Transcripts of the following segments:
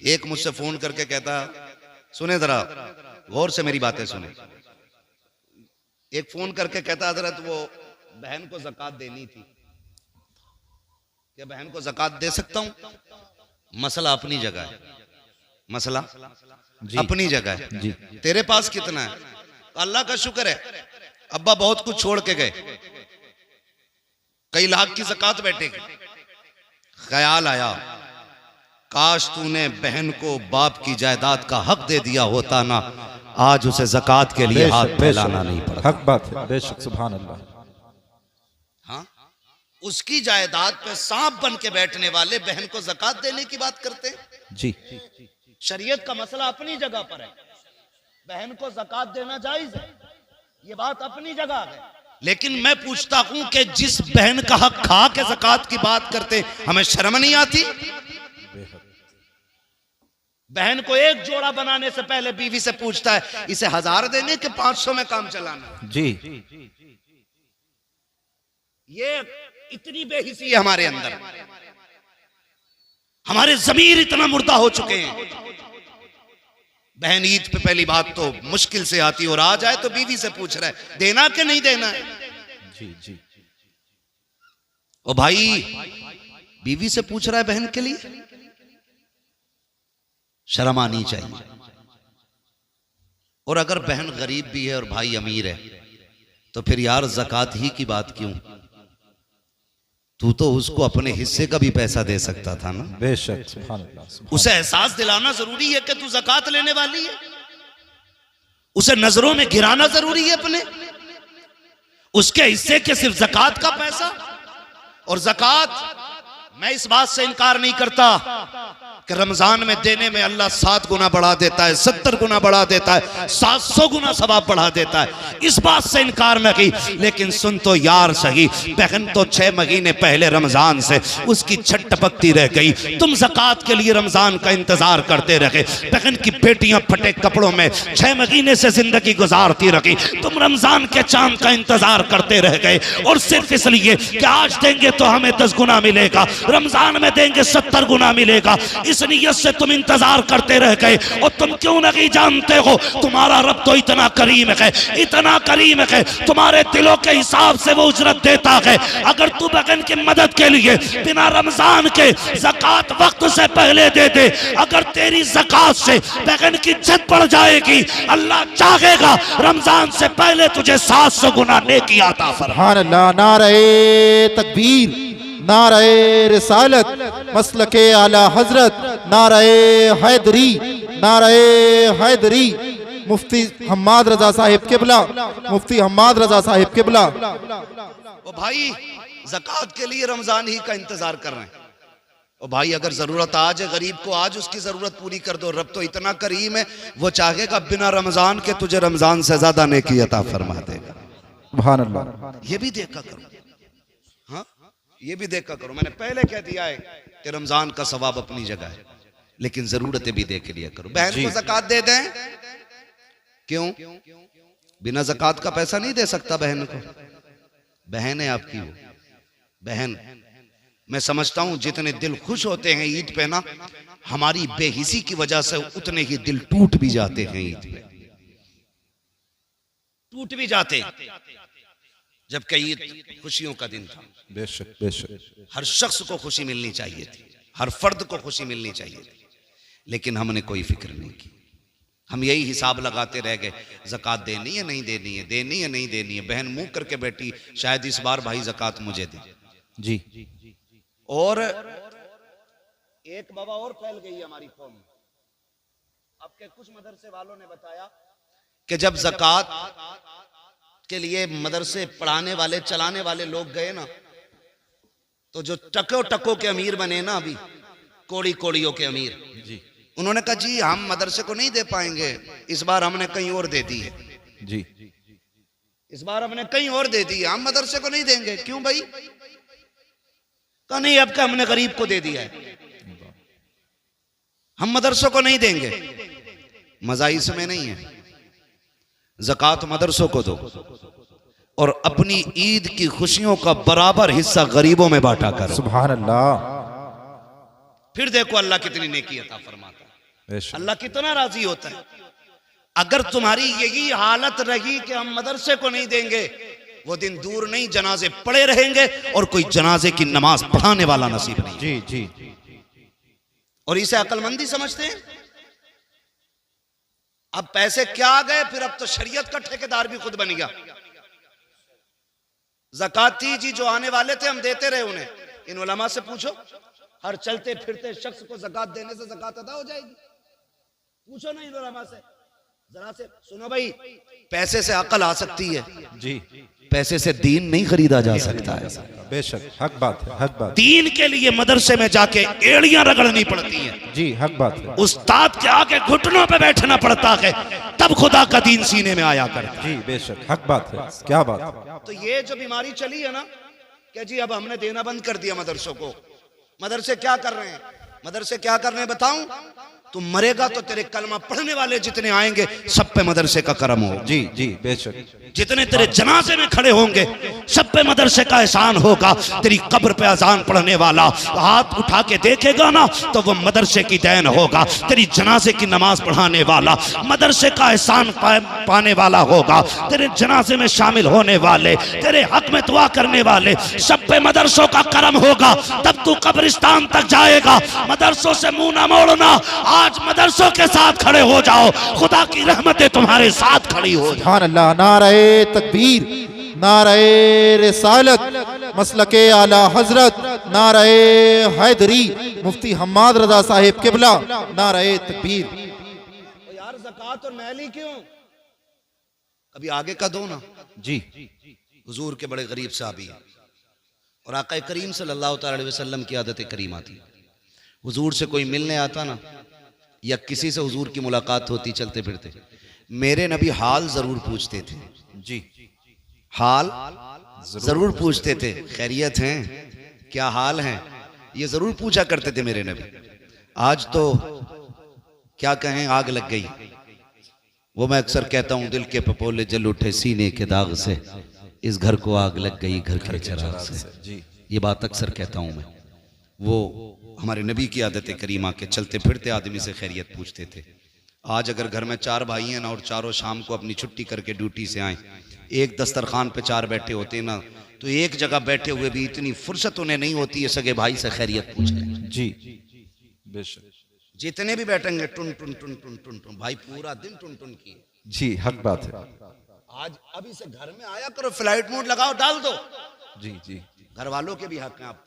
एक मुझसे फोन करके कहता, सुने जरा गौर से मेरी बातें सुने, एक फोन करके कहता हजरत वो बहन को ज़कात देनी थी, क्या बहन को ज़कात दे सकता हूं? मसला अपनी जगह है, मसला अपनी जगह है जी। तेरे पास कितना है? अल्लाह का शुक्र है अब्बा बहुत कुछ छोड़ के गए, कई लाख की ज़कात बैठेगी। ख्याल आया काश तूने बहन को बाप की जायदाद का हक दे दिया होता ना, आज उसे ज़कात के लिए हाथ फैलाना नहीं पड़ता। हक बात है, बेशक, सुभान अल्लाह। हाँ, उसकी जायदाद पे सांप बन के बैठने वाले बहन को ज़कात देने की बात करते हैं जी। शरीयत का मसला अपनी जगह पर है, बहन को ज़कात देना जायज है, ये बात अपनी जगह है। लेकिन मैं पूछता हूं कि जिस बहन का हक खा के ज़कात की बात करते हमें शर्म नहीं आती? बहन को एक जोड़ा बनाने से पहले बीवी से पूछता है इसे 1000 देने के 500 में काम चलाना जी। ये इतनी बेहिसी है हमारे अंदर, हमारे ज़मीर इतना मुर्दा हो चुके हैं। बहन ईद पे पहली बात तो मुश्किल से आती और आ जाए तो बीवी से पूछ रहा है देना कि नहीं देना है। जी जी। ओ भाई, बीवी से पूछ रहा है बहन के लिए, शर्म आनी चाहिए। और अगर बहन गरीब भी है और भाई अमीर है तो फिर यार ज़कात ही की बात क्यों? तू तो उसको अपने हिस्से का भी पैसा दे सकता था ना। बेशक, सुभान अल्लाह। उसे एहसास दिलाना जरूरी है कि तू ज़कात लेने वाली है, उसे नजरों में गिराना जरूरी है अपने, उसके हिस्से के सिर्फ ज़कात का पैसा। और ज़कात मैं इस बात से इनकार नहीं करता कि रमजान में देने में अल्लाह 7 गुना बढ़ा देता है, 70 गुना बढ़ा देता है, 700 गुना सवाब बढ़ा देता है, इस बात से इनकार न की। लेकिन सुन तो यार सही, बहन तो 6 महीने पहले रमजान से उसकी छट टपकती रह गई, तुम ज़कात के लिए रमजान का इंतजार करते रहे। बहन की बेटियां फटे कपड़ों में 6 महीने से जिंदगी गुजारती रही, तुम रमजान के चांद का इंतजार करते रह गए। और सिर्फ इसलिए कि आज देंगे तो हमें 10 गुना मिलेगा, रमजान में देंगे 70 गुना मिलेगा, इस नियत से तुम इंतजार करते रह गए। और तुम क्यों नहीं जानते हो तुम्हारा रब तो इतना करीम है, इतना करीम है, तुम्हारे दिलों के हिसाब से वो उजरत देता है। अगर तू बहन की मदद के लिए बिना रमजान के ज़कात वक्त से पहले दे दे, अगर तेरी ज़कात से बहन की इज्जत बढ़ जाएगी, अल्लाह चाहेगा रमजान से पहले तुझे 700 गुना नेकी अता फरमाए। सुभान अल्लाह। नारे तकबीर, नारे रिसालत, मसलके आला हजरत, नारे हैदरी, नारे हैदरी। मुफ्ती हम्माद रजा साहिब किबला, मुफ्ती हम्माद रजा साहिब किबला। ओ भाई, ज़कात के लिए रमजान ही का इंतजार कर रहे हैं। ओ भाई, अगर जरूरत आज है गरीब को, आज उसकी जरूरत पूरी कर दो। रब तो इतना करीम है, वो चाहेगा बिना रमजान के तुझे रमजान से ज्यादा नेकी अता फरमा देगा। सुभान अल्लाह। ये भी देखा करो, हाँ, ये भी देखा करो। मैंने पहले कह दिया है कि रमजान का सवाब अपनी जगह है, लेकिन जरूरतें भी देख लिया करो। बहन को ज़कात दे दें, क्यों? बिना ज़कात का पैसा नहीं दे सकता बहन को, बहन है आपकी वो बहन। मैं समझता हूं जितने दिल खुश होते हैं ईद पे ना, हमारी बेहिसी की वजह से उतने ही दिल टूट भी जाते हैं ईद पे, टूट भी जाते, जबकि ईद खुशियों का दिन था। बेशक बेशक। हर शख्स को खुशी मिलनी चाहिए थी, हर फर्द को खुशी मिलनी चाहिए थी, लेकिन हमने कोई फिक्र नहीं की। हम यही हिसाब लगाते रह गए, ज़कात देनी है नहीं देनी है, देनी है नहीं देनी है। बहन मुंह करके बैठी, शायद इस बार भाई ज़कात मुझे दे जी। और एक बाबा और फैल गई हमारी कौम में। अब के कुछ मदरसे वालों ने बताया कि जब ज़कात के लिए मदरसे पढ़ाने वाले चलाने वाले लोग गए ना, तो जो टको टको के अमीर बने ना, अभी कोड़ी कोड़ियों के अमीर जी, उन्होंने कहा जी हम मदरसे को नहीं दे पाएंगे, इस बार हमने कहीं और दे दी है जी, इस बार हमने कहीं और दे दी है, हम मदरसे को नहीं देंगे। क्यों भाई? कहा नहीं, अब का हमने गरीब को दे दिया है, हम मदरसों को नहीं देंगे। मजा इसमें नहीं है, ज़कात मदरसों को दो और अपनी ईद की खुशियों का बराबर हिस्सा गरीबों में बांटा करो। सुभान अल्लाह। फिर देखो अल्लाह कितनी नेकी अता फरमाता है। बेशक। अल्लाह कितना राजी होता है। अगर तुम्हारी यही हालत रही कि हम मदरसे को नहीं देंगे, वो दिन दूर नहीं, जनाजे पड़े रहेंगे और कोई जनाजे की नमाज पढ़ाने वाला नसीब नहीं। जी जी। और इसे अक्लमंदी समझते हैं। अब पैसे क्या आ गए, फिर अब तो शरीयत का ठेकेदार भी खुद बन गया। ज़कात थी जी, जो आने वाले थे हम देते रहे उन्हें। इन उलमा से पूछो, हर चलते फिरते शख्स को ज़कात देने से ज़कात अदा हो जाएगी? पूछो ना इन उलमा से, जरा से सुनो भाई। पैसे से अकल आ सकती है जी, पैसे से दीन नहीं खरीदा जा सकता है। बेशक, हक बात है, हक बात। दीन के लिए मदरसे में जाके एड़ियां रगड़नी पड़ती हैं। जी, हक बात है। उस्ताद के आगे घुटनों पे बैठना पड़ता है, तब खुदा का दीन सीने में आया करता है। जी बेशक, हक बात है, क्या बात। तो ये जो बीमारी चली है ना कि जी अब हमने देना बंद कर दिया मदरसों को। मदरसे क्या कर रहे हैं? मदरसे क्या कर रहे हैं बताऊं? तुम मरेगा तो तेरे कलमा पढ़ने वाले जितने आएंगे सब पे मदरसे का करम हो। जी जी बेशक। जितने तेरे जनाजे में खड़े होंगे सब पे मदरसे का एहसान होगा। तेरी कब्र पे अजान पढ़ने वाला हाथ उठा के देखेगा ना तो वो मदरसे की देन होगा। तेरी जनाजे की नमाज पढ़ाने वाला मदरसे का एहसान पाने वाला होगा। तेरे जनाजे में शामिल होने वाले, तेरे हक में दुआ करने वाले, सब पे मदरसों का करम होगा। तब तू कब्रिस्तान तक जाएगा। मदरसों से मुंह ना मोड़ना, आज मदरसों के साथ खड़े हो जाओ, खुदा की रहमतें तुम्हारे साथ खड़ी हो। सुभान अल्लाह। नारे तकबीर, नारे रिसालत, मसलके आला हजरत, नारे हैदरी, मुफ्ती हम्माद रजा साहिब किबला, नारे तकबीर। यार ज़कात और मैली क्यों? कभी आगे का दो ना। जी, हुजूर के बड़े गरीब साहबी और आका करीम सल्लल्लाहु अलैहि वसल्लम की आदत करीमा थी। हुजूर से कोई मिलने आता ना या किसी से हुजूर की मुलाकात होती चलते फिरते, मेरे नबी हाल जरूर पूछते थे। जी, हाल जरूर पूछते थे। खैरियत हैं, क्या हाल है, ये जरूर पूछा करते थे मेरे नबी। आज तो क्या कहें, आग लग गई। वो मैं अक्सर कहता हूं, दिल के पपोले जल उठे सीने के दाग से, इस घर को आग लग गई घर के चिराग से। जी, ये बात अक्सर कहता हूं मैं। वो हमारे नबी की आदत करीमा के चलते फिरते आदमी से खैरियत पूछते थे। आज अगर घर में 4 भाई हैं ना और चारों शाम को अपनी छुट्टी करके ड्यूटी से आए, एक दस्तरखान पे 4 बैठे होते ना, तो एक जगह बैठे हुए भी इतनी फुर्सत उन्हें नहीं होती है सगे भाई से खैरियत पूछने। जी बेशक। जितने भी बैठेंगे टुन टुन टुन टुन टुन टुन, भाई पूरा दिन टुन टुन की। जी, हक बात है। आज अभी से घर में आया करो, फ्लाइट मोड लगाओ, डाल दो। जी जी घर वालों के भी हक हैं आप।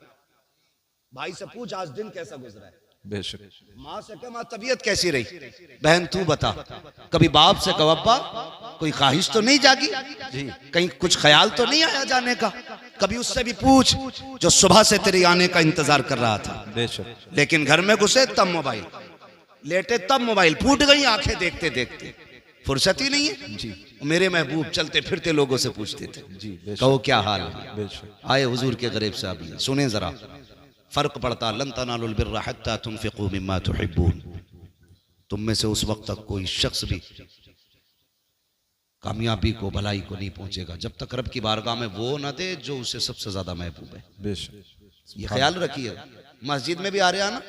भाई से पूछ आज दिन कैसा गुजरा है। बेशक। माँ से कह माँ तबीयत कैसी रही, बहन तू बता। कभी बाप से कहो अब्बा कोई ख्वाहिश तो नहीं जागी, जी, कहीं कुछ ख्याल तो नहीं आया जाने का। कभी उससे भी पूछ जो सुबह से तेरे आने का इंतजार कर रहा था। बेशक। लेकिन घर में घुसे तब मोबाइल, लेटे तब मोबाइल, फूट गई आंखें देखते देखते, फुर्सत ही नहीं है। जी, मेरे महबूब चलते फिरते लोगों से पूछते थे, जी बेशक। कहो क्या हाल है। बेशक। आए हुजूर के गरीब साहब, सुने जरा, फर्क पड़ता। लन तनालुल बिर्रा हत्ता तुनफिकू मिम्मा तुहिब्बून। तुम में से उस वक्त तक कोई शख्स भी कामयाबी को, भलाई को नहीं पहुंचेगा जब तक रब की बारगाह में वो ना दे जो उसे सबसे ज्यादा महबूब है। बेशक। ये ख्याल रखिए। मस्जिद में भी आ रहे हैं ना,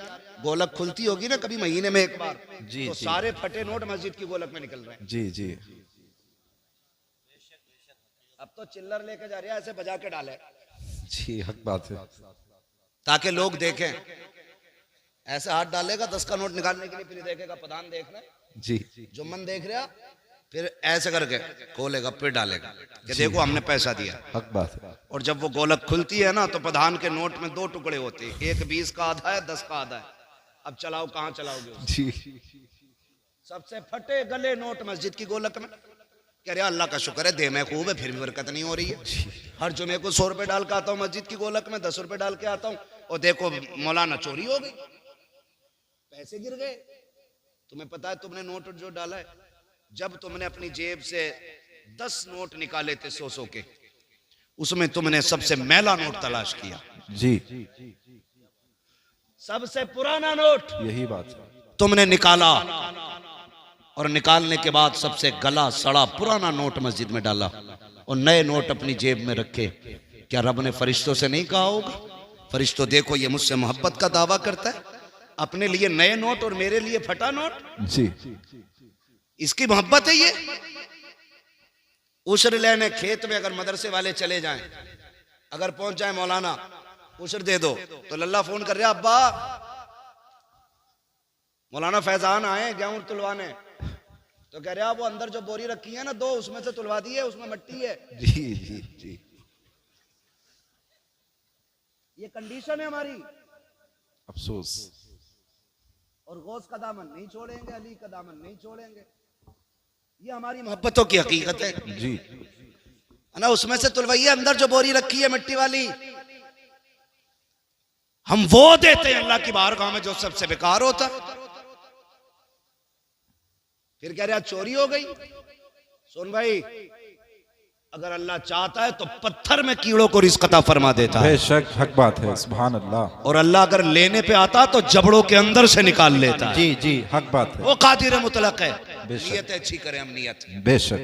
गोलक खुलती होगी ना कभी महीने में एक बार, जी, तो जी। सारे फटे नोट मस्जिद की गोलक में निकल रहे हैं। जी जी अब तो चिल्लर लेके जा रहे हैं, ऐसे बजा के डाले जी, हक बात है। ताकि लोग देखें। ऐसे हाथ डालेगा 10 का नोट निकालने के लिए, फिर देखेगा प्रधान देख रहे, जी, जुम्मन देख रहा, फिर ऐसे करके खोलेगा, फिर डालेगा कि देखो हमने पैसा दिया। हक बात है। और जब वो गोलक खुलती है ना तो प्रधान के नोट में 2 टुकड़े होते हैं, एक 20 का आधा है, 10 का आधा है। अब चलाओ, कहाँ चलाओगे उसे? जी, सबसे फटे गले नोट मस्जिद की गोलक में। कह रहे अल्लाह का शुक्र है दे में खूब है, फिर भी बरकत नहीं हो रही है। हर जुमे को 100 रुपए डाल के आता हूँ मस्जिद की गोलक में, 10 रुपए डाल के आता हूँ, और देखो मौलाना चोरी हो गई, पैसे गिर गए। तुम्हें पता है तुमने नोट जो डाला है, जब तुमने अपनी जेब से 10 नोट निकाले थे 100 के, उसमें तुमने सबसे मैला नोट तलाश किया। जी, सबसे पुराना नोट यही बात है। तुमने निकाला, और निकालने के बाद सबसे गला सड़ा पुराना नोट मस्जिद में डाला, और नए नोट अपनी जेब में रखे। क्या रब ने फरिश्तों से नहीं कहा होगा, फरिश्तों देखो ये मुझसे मोहब्बत का दावा करता है, अपने लिए नए नोट और मेरे लिए फटा नोट। जी इसकी मोहब्बत है ये। उशर लेने खेत में अगर मदरसे वाले चले जाएं, अगर पहुंच जाए मौलाना उशर दे दो, तो लल्ला फोन कर रहा अब्बा मौलाना फैजान आए गेहूं तुलवाने, तो कह रहा वो अंदर जो बोरी रखी है ना दो, उसमें से तुलवा दी है, उसमें मिट्टी है। जी जी जी ये कंडीशन है हमारी। अफसोस। और गौस का दामन नहीं छोड़ेंगे, अली का दामन नहीं छोड़ेंगे। ये हमारी मोहब्बतों की हकीकत है जी ना। उसमें से तुलवाइए अंदर जो बोरी रखी है मिट्टी वाली, हम वो देते हैं अल्लाह की बारगाह में जो सबसे बेकार होता। फिर कह रहा चोरी हो गई। सुन भाई, अगर अल्लाह चाहता है तो पत्थर में कीड़ों को रिज़्क़ अता फरमा देता है। बेशक हक बात है, सुभान अल्लाह। और अल्लाह अगर लेने पे आता तो जबड़ों के अंदर से निकाल लेता है। जी जी हक बात है। वो कादिर मुतलक है। बेशक। नियत अच्छी करें हम, नियत बेशक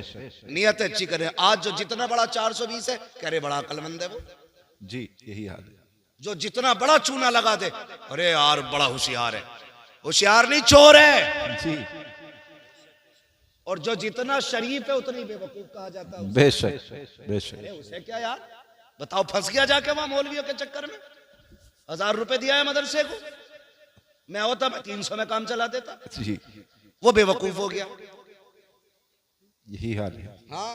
नियत अच्छी करें। आज जो जितना बड़ा 420 है, कह रहे बड़ा अक्लमंद है वो। जी यही हाल है। जो जितना बड़ा चूना लगा दे, अरे यार बड़ा होशियार है। होशियार नहीं, चोर है। जी और जो जितना शरीफ है उतनी बेवकूफ कहा जाता है। बेशक बेशक। अरे उसे क्या यार, बताओ फंस गया जाके वहां मौलवियों के चक्कर में। 1000 रुपए दिया है मदरसे को, मैं होता मैं 300 में काम चला देता। जी वो बेवकूफ हो गया। यही हाल है। हाँ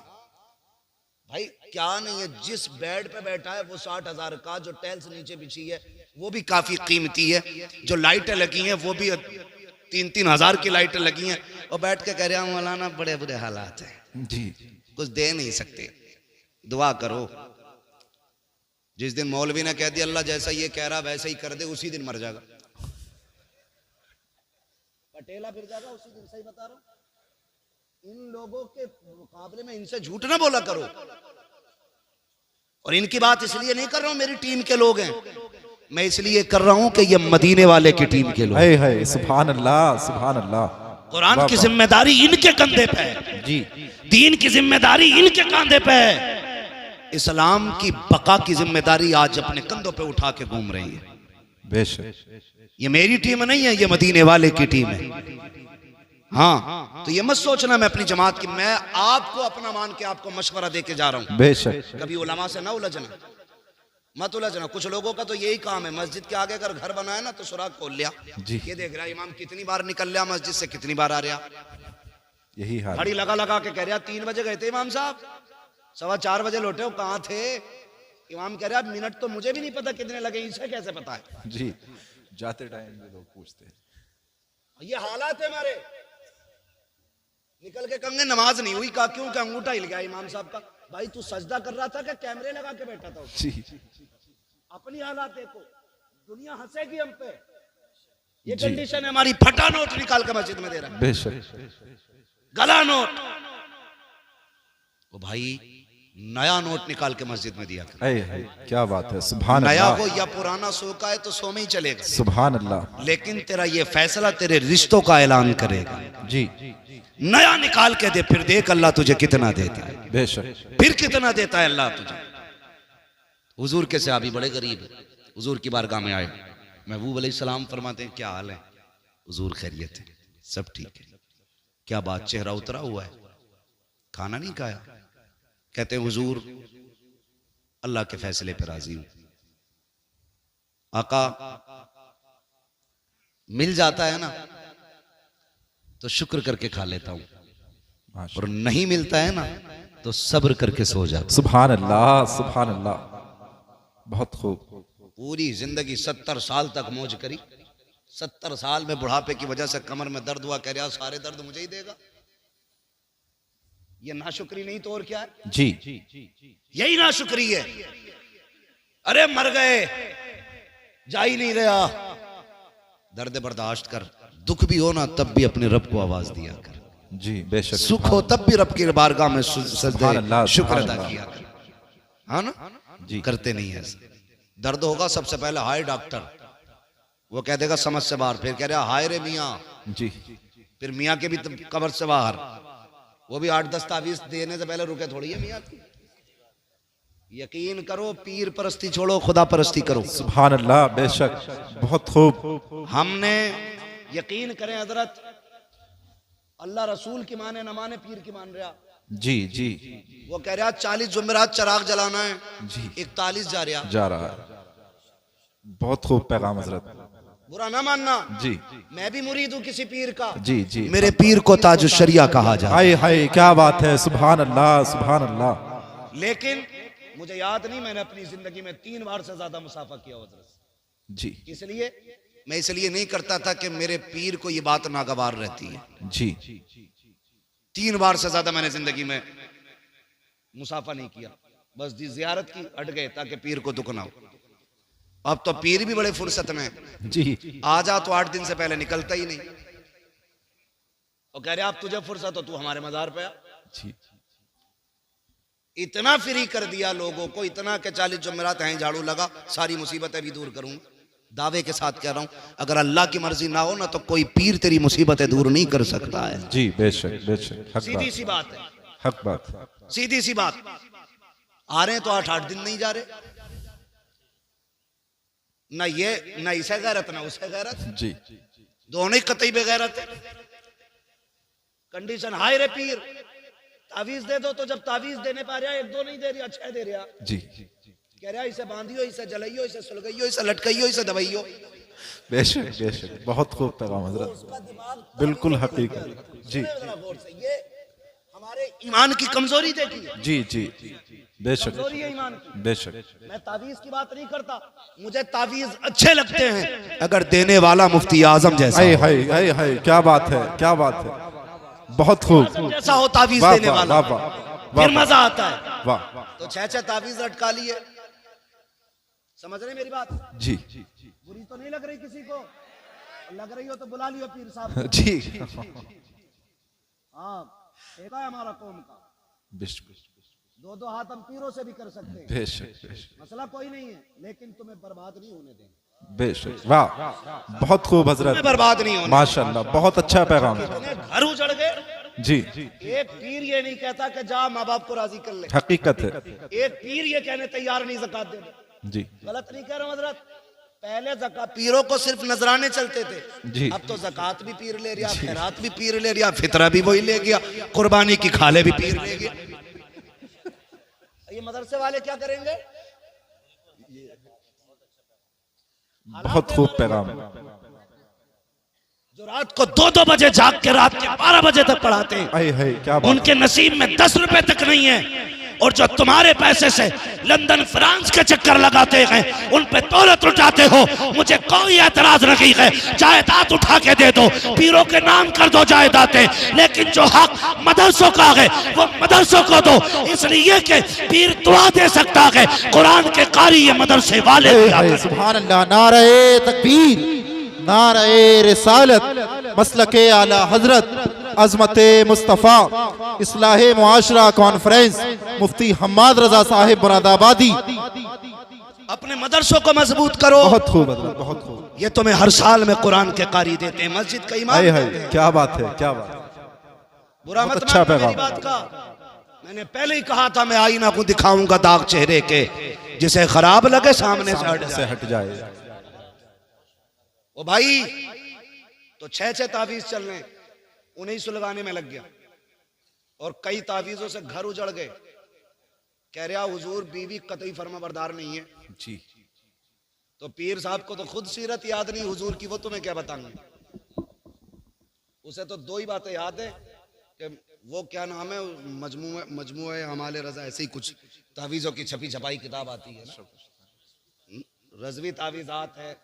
भाई, क्या नहीं है, जिस बेड पे बैठा है वो 60,000 का, जो टाइल्स नीचे बिछी है वो भी काफी कीमती है, जो लाइटें लगी हैं वो भी 3-3 हजार की लाइटें लगी हैं, और बैठ के कह रहा हूं मौलाना बड़े बुरे हालात हैं, जी कुछ दे नहीं सकते, दुआ करो। जिस दिन मौलवी ने कह दिया अल्लाह जैसा ये कह रहा वैसा ही कर दे, उसी दिन मर जाएगा, पटेला फिर जाएगा उसी दिन। सही बता रहा हूं। इन लोगों के मुकाबले में इनसे झूठ ना बोला करो। और इनकी बात इसलिए नहीं कर रहा हूं मेरी टीम के लोग हैं, मैं इसलिए कर रहा हूं कि ये मदीने वाले की टीम के लोग। है सुभान अल्लाह सुभान अल्लाह। कुरान की जिम्मेदारी इनके कंधे पे है। जी दीन की जिम्मेदारी इनके कंधे पे है। इस्लाम की बका की जिम्मेदारी आज अपने कंधों पे उठा के घूम रही है। बेशक। ये मेरी टीम नहीं है, ये मदीने वाले की टीम है। हाँ, तो ये मत सोचना मैं अपनी जमात की, मैं आपको अपना मान के आपको मशवरा दे के जा रहा हूं। बेशक। कभी उलमा से ना उलझना, मत उलझना। कुछ लोगों का तो यही काम है, मस्जिद के आगे अगर घर बनाए ना तो सुराग खोल लिया, जी। ये देख रहा इमाम कितनी बार निकल लिया मस्जिद से, कितनी बार आ रहा। यही हाल। घड़ी लगा लगा के कह रहा 3 बजे गए थे इमाम साहब, 4:15 बजे लौटे हो, कहाँ थे? इमाम कह रहा मिनट तो मुझे भी नहीं पता कितने लगे, इसे कैसे पता है? जी जाते टाइम में लोग पूछते हैं। ये हालात है हमारे। निकल के कहेंगे नमाज नहीं हुई, कहा क्यों? क्या अंगूठा हिल गया इमाम साहब का। भाई तू सजदा कर रहा था कि कैमरे लगा के बैठा था? जी अपनी हालात देखो, दुनिया हंसेगी हम पे। ये कंडीशन है हमारी। फटा नोट निकाल के मस्जिद में दे रहा है, बेशक। गला नोट। तो भाई नया नोट निकाल के मस्जिद में दिया कर। क्या बात है, सुभान नया अल्लाह। हो या पुराना, सो का है तो सो में ही चलेगा, सुभान अल्लाह। लेकिन तेरा ये फैसला तेरे रिश्तों का ऐलान करेगा। जी नया निकाल के दे, फिर देख अल्लाह तुझे कितना देता है। बेशक। फिर कितना देता है अल्लाह तुझे। हुजूर के सहाबी बड़े गरीब है, हुजूर की बारगाह में आए, महबूब अलैहिस्सलाम फरमाते हैं क्या हाल है? हुजूर खैरियत है, सब ठीक है। क्या बात, चेहरा उतरा हुआ है, खाना नहीं खाया? कहते हैं हुजूर अल्लाह के फैसले पर राजी हूं, आका मिल जाता है ना तो शुक्र करके खा लेता हूं, और नहीं मिलता है ना तो सब्र करके सो जाता। सुभान अल्लाह सुभान अल्लाह। बहुत खूब। पूरी जिंदगी 70 साल तक मौज करी, 70 साल में बुढ़ापे की वजह से कमर में दर्द हुआ, कह रहा सारे दर्द मुझे ही देगा। ये नाशुक्री नहीं तो और क्या है? जी यही नाशुक्री है। अरे मर गए, जा ही नहीं रहा, दर्द बर्दाश्त कर। दुख भी हो ना तब भी अपने रब को आवाज दिया कर। जी बेशक। सुख हो तब भी रब की बारगाह में सुभान अल्लाह, शुक्र सुभान अदा अल्लाह। किया कर। हाँ ना जी करते नहीं है ऐसा। दर्द होगा सबसे पहले हाय डॉक्टर, वो कह देगा समझ से बाहर, फिर कह रहा हाय रे मियाँ, जी फिर मियाँ के भी कब्र से बाहर, वो भी 8-10 तावीज देने से पहले रुके थोड़ी है मियाँ की। यकीन करो, पीर परस्ती छोड़ो, खुदा परस्ती करो। सुभान अल्लाह, बेशक, बहुत खूब। हमने यकीन करें हजरत, अल्लाह रसूल की माने न माने, पीर की मान रहा। जी जी वो कह रहा 40 जुमेरात चराग जलाना है जी, 41 जा रहा। जा रहा है। बहुत खूब पैगाम हजरत। बुरा ना मानना जी मैं भी मुरीद हूँ किसी पीर का। जी जी, मेरे पीर को ताजुश शरिया कहा जाए। हाय हाय, क्या बात है, सुभान अल्लाह सुभान अल्लाह। लेकिन मुझे याद नहीं, मैंने अपनी जिंदगी में 3 बार से ज्यादा मुसाफा किया हजरत। जी इसलिए मैं इसलिए नहीं करता था कि मेरे पीर को ये बात नागवार रहती है। जी 3 बार से ज्यादा मैंने जिंदगी में मुसाफा नहीं किया, बस जी जियारत की, हट गए ताकि पीर को दुख ना हो। अब तो पीर भी बड़े फुर्सत में है। जी, आ जा तो 8 दिन से पहले निकलता ही नहीं, और कह रहे आप तुझे फुर्सत हो तू हमारे मजार पे आ। जी इतना फ्री कर दिया लोगों को, इतना के 40 जुमेरात हैं झाड़ू लगा, सारी मुसीबतें भी दूर करूंगा। दावे के साथ कह रहा हूं, अगर अल्लाह की मर्जी ना हो ना तो कोई पीर तेरी मुसीबतें दूर नहीं कर सकता है। जी, बेशक बेशक, हक सीधी बात, सी बात है, हक बात। सीधी सी बात। आ रहे हैं तो 8-8 दिन नहीं जा रहे, ना ये ना इसे गैरत ना उसे गैरत, जी दोनों ही कतई बेगैरत है। कंडीशन हाय रे पीर, तावीज दे दो, तो जब तावीज देने पा रहा 1-2 नहीं दे रहा, 6 दे रहा। जी, कह रहा इसे बांधियो, इसे जलाइयो, इसे सुलगाइयो, इसे लटकाइयो, इसे दबाइयो। बेशक बेशक, बहुत खूब पैगाम हजरत, बिल्कुल हकीकत। जी ये हमारे ईमान की कमजोरी देखी, जी जी, बेशक कमजोरी है ईमान की। बेशक। मैं तावीज की बात नहीं करता, मुझे तावीज अच्छे लगते हैं अगर देने वाला मुफ्ती आजम जैसा हाय हो। हाय हाय हाय, क्या बात है, क्या बात है, बहुत खूब। जैसा हो तावीज वाह देने वाह वाला, वाह वाह, फिर मजा आता है। वाह, तो 6 तावीज लटका लिए, समझ रहे मेरी बात? जी बुरी तो नहीं लग रही किसी को? लग रही हो तो बुला लियो पीर साहब को। जी, हाँ देखा है हमारा कौम का, बेशक 2-2 हाथ हम पीरों से भी कर सकते हैं, बेशक बेशक मसला कोई नहीं है, लेकिन तुम्हें बर्बाद नहीं होने देंगे। बेशक, वाह, बहुत खूब तुम्हें हजरत, बर्बाद नहीं होने। माशाल्लाह, बहुत अच्छा पैगाम। इतने घर उजड़ गए। जी, एक पीर ये नहीं कहता कि जा माँ बाप को राजी कर ले, हकीकत है। एक पीर ये कहने तैयार नहीं ज़कात दे दे। जी गलत नहीं कह रहा हूं हजरत, पहले ज़कात पीरों को सिर्फ नजराने चलते थे, जी, अब तो ज़कात भी पीर ले लिया, खैरात भी पीर ले लिया, फितरा भी वही ले गया, कुर्बानी की खाले भी पीर ले गया। ये मदरसे वाले क्या करेंगे? बहुत खूब पैगाम। जो रात को 2-2 बजे जाग के रात के 12 बजे तक पढ़ाते हैं, हाय हाय, क्या बात। उनके नसीब में 10 रुपए तक नहीं है, और जो तुम्हारे पैसे से लंदन फ्रांस के चक्कर लगाते हैं उन पे दौलत उठाते हो, मुझे कोई एतराज नहीं है, जायदाद उठा के दे दो, पीरों के नाम कर दो जायदादें, लेकिन जो हक मदरसों का है वो मदरसों को दो, इसलिए कि पीर दुआ दे सकता है, कुरान के कारी ये मदरसे वाले हाय दिया हाय, करते। सुभान अल्लाह, नारे तकबीर, नारे रिसालत, मसलके आला हजरत, अजमते मुस्तफ़ा, इस्लाहे मुआशरा कॉन्फ्रेंस, मुफ्ती हम्माद रजा साहिब मुरादाबादी। अपने मदरसों को मजबूत करो। बहुत खूब हजरत, बहुत खूब। ये तुम्हें हर साल में कुरान के कारी देते हैं, मस्जिद का इमाम हाय हाय, देते हैं। क्या बात है, क्या बात। बुरा बहुत मत अच्छा मानना मेरी पैगाम। बात का, मैंने पहले ही कहा था मैं आईना को दिखाऊंगा दाग चेहरे के, जिसे खराब लगे सामने से हट से जाए। हट जाए। ओ भाई, तो 6-6 तावीज चल रहे, उन्हें सुलगाने में लग गया, और कई तावीजों से घर उजड़ गए। कह रहा हुजूर बीवी कतई फर्माबरदार नहीं है। जी, तो पीर साहब को तो खुद सीरत याद नहीं हुजूर की, वो तुम्हें क्या बताऊंगा। उसे तो 2 ही बातें याद है कि वो क्या नाम है, मजमूए हमाले रजा, ऐसे ही कुछ तावीजों की छपी छपाई किताब आती है ना, रजवी तावीजात है,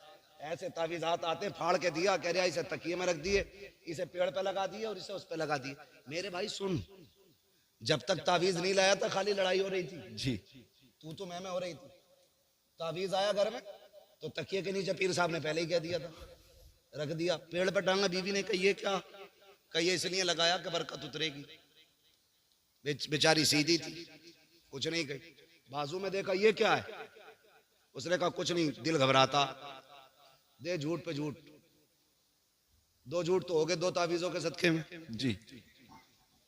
ऐसे तावीजात आते, फाड़ के दिया, कह रहा इसे तकिए में रख दिए, इसे पेड़ पे लगा दिए और इसे उस पे लगा दिए। मेरे भाई सुन, जब तक तावीज नहीं लाया था खाली लड़ाई हो रही थी, जी, तू तो मैं हो रही थी। तावीज आया घर में तो तकिए के नीचे पीर साहब ने पहले ही कह दिया था, रख दिया, पेड़ पे टांगा। बीवी ने कही ये क्या? कही इसलिए लगाया कि बरकत उतरेगी। बेचारी सीधी थी, कुछ नहीं कही। बाजू में देखा ये क्या है, उसने कहा कुछ नहीं, दिल घबराता, दे झूठ पे झूठ, 2 झूठ तो हो गए 2 तावीजों के सदके में। जी,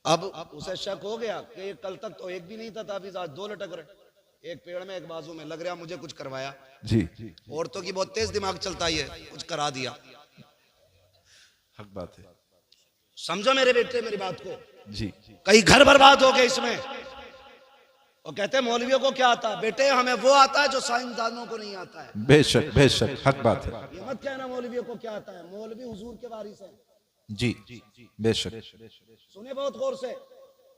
अब उसे शक हो गया कि कल तक तो एक भी नहीं था तावीज, आज 2 लटक रहे। एक पेड़ में एक बाजू में लग रहा मुझे कुछ करवाया। जी औरतों की बहुत तेज दिमाग चलता ही है, कुछ करा दिया। हक बात है। समझो मेरे बेटे मेरी बात को। जी कई घर बर्बाद हो गए इसमें। और कहते हैं मौलवियों को क्या आता है? बेटे हमें वो आता है जो साइंसदानों को नहीं आता है। बेशक हक बात है। ये मत कहना मौलवियों को क्या आता है, मौलवी हुजूर के वारिस है। जी बेशक। सुने बहुत गौर से।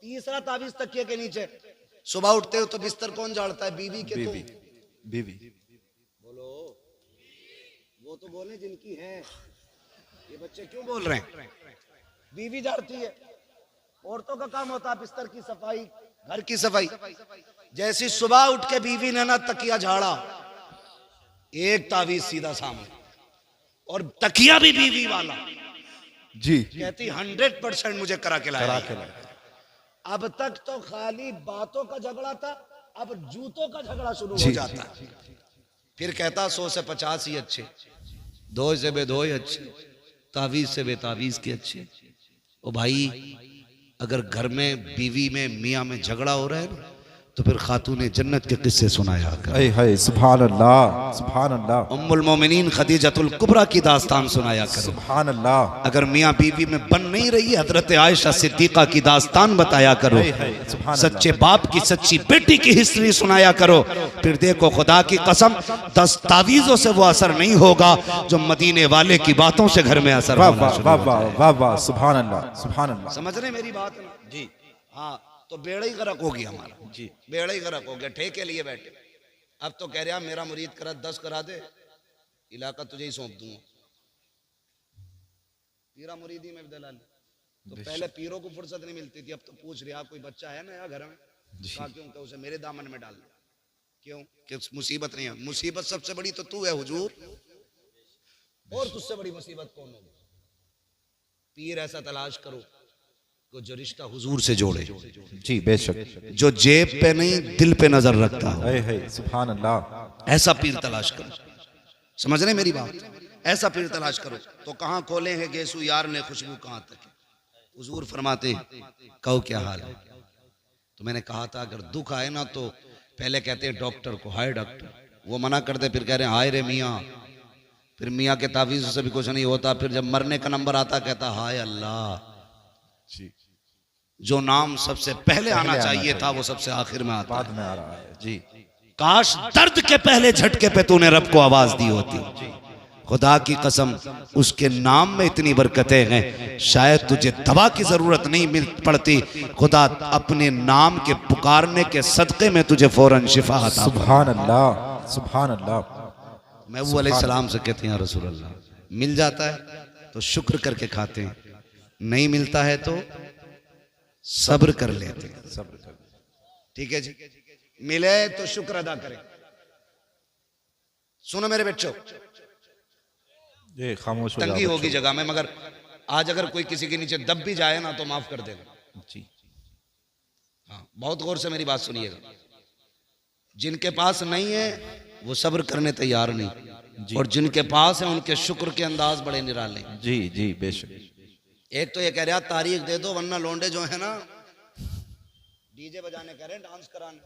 तीसरा तावीज तकिए के नीचे। सुबह उठते हो तो बिस्तर कौन झाड़ता है? बीवी के तुम। बीवी बोलो, वो तो बोले जिनकी है। ये बच्चे क्यों बोल रहे हैं? बीवी झाड़ती है। औरतों का काम होता है बिस्तर की सफाई, घर की सफाई। जैसी सुबह उठ के बीवी ने ना तकिया झाड़ा, एक तावीज सीधा सामने, और तकिया भी बीवी वाला। जी कहती 100% मुझे करा के लाया। अब तक तो खाली बातों का झगड़ा था, अब जूतों का झगड़ा शुरू हो जाता है। फिर कहता 100 से 50 ही अच्छे, 2 से बेदो ही अच्छे, तावीज से बेतावीज के अच्छे। ओ भाई, अगर घर में बीवी में मियाँ में झगड़ा हो रहा है ना, तो फिर खातूने जन्नत के किस्से सुनाया कर। हाय सुभान अल्लाह सुभान अल्लाह। उम्मुल मोमिनीन खदीजतुल कुबरा की दास्तान सुनाया करो। सुभान अल्लाह। अगर मियाँ बीवी में बन नहीं रही है, हजरत आयशा सिद्दीका की दास्तान बताया करो। सच्चे बाप की सच्ची बेटी की हिस्ट्री सुनाया करो। फिर देखो खुदा की कसम, 10 तावीज़ों से वो असर नहीं होगा जो मदीने वाले की बातों से घर में असर होगा। सुभान अल्लाह सुभान अल्लाह। समझ रहे मेरी बात ना? जी हाँ। तो बेड़ा ही गर्क हो गया हमारा। जी बेड़ा ही गर्क हो गया। ठेके लिए बैठे। अब तो कह रहा मेरा मुरीद करा 10 करा दे, इलाका तुझे ही सौंप दूंगा। पीरा मुरीदी में दलाल। तो पहले पीरों को फुर्सत नहीं मिलती थी, अब तो पूछ रहा कोई बच्चा है नया घर में? कहा क्यों? क्या उसे मेरे दामन में डाल दे। क्यों? कि मुसीबत नहीं है। मुसीबत सबसे बड़ी तो तू है हुजूर, और तुझसे बड़ी मुसीबत कौन होगी? पीर ऐसा तलाश करो जो रिश्ता हुजूर से जोड़े। जी बेशक। जो जेब पे नहीं दिल पे नजर रखता हो। सुभान अल्लाह। ऐसा पीर तलाश करो। समझ रहे मेरी बात? ऐसा पीर तलाश करो। तो कहाँ खोले हैं गेसू यार ने खुशबू कहाँ तक? हुजूर फरमाते कहो क्या हाल है? तो मैंने कहा था अगर दुख आए ना तो पहले कहते हैं डॉक्टर को, हाय डॉक्टर। वो मना करते, फिर कह रहे हैं हाय रे मियाँ। फिर मियाँ के तावीज़ से भी कुछ नहीं होता। फिर जब मरने का नंबर आता कहता हाय अल्लाह। जो नाम सबसे पहले आना चाहिए था वो सबसे आखिर में आता बाद में आ रहा है। जी काश दर्द के पहले झटके पे तूने रब को आवाज दी होती। खुदा की कसम, उसके नाम में इतनी बरकतें हैं, शायद तुझे दवा की जरूरत नहीं मिल पड़ती। खुदा अपने नाम के पुकारने के सदके में तुझे फौरन शिफा अता। सुभान अल्लाह सुभान अल्लाह। मैं वो अलैहिस्सलाम से कहते हैं रसूल अल्लाह, मिल जाता है तो शुक्र करके खाते हैं, नहीं मिलता है तो सब्र कर लेते हैं। सब्र कर। ठीक है जी। मिले तो शुक्र अदा करें। सुनो मेरे बच्चों, ये खामोश हो तंगी जाओ होगी बच्चों। जगह में, मगर आज अगर कोई किसी के नीचे दब भी जाए ना तो माफ कर देगा। जी हाँ, बहुत गौर से मेरी बात सुनिएगा। जिनके पास नहीं है वो सब्र करने तैयार नहीं, और जिनके पास है उनके शुक्र के अंदाज बड़े निराले। जी जी बेशक। एक तो ये कह रहा तारीख दे दो वरना लौंडे जो है ना डीजे बजाने कह रहे हैं, डांस कराने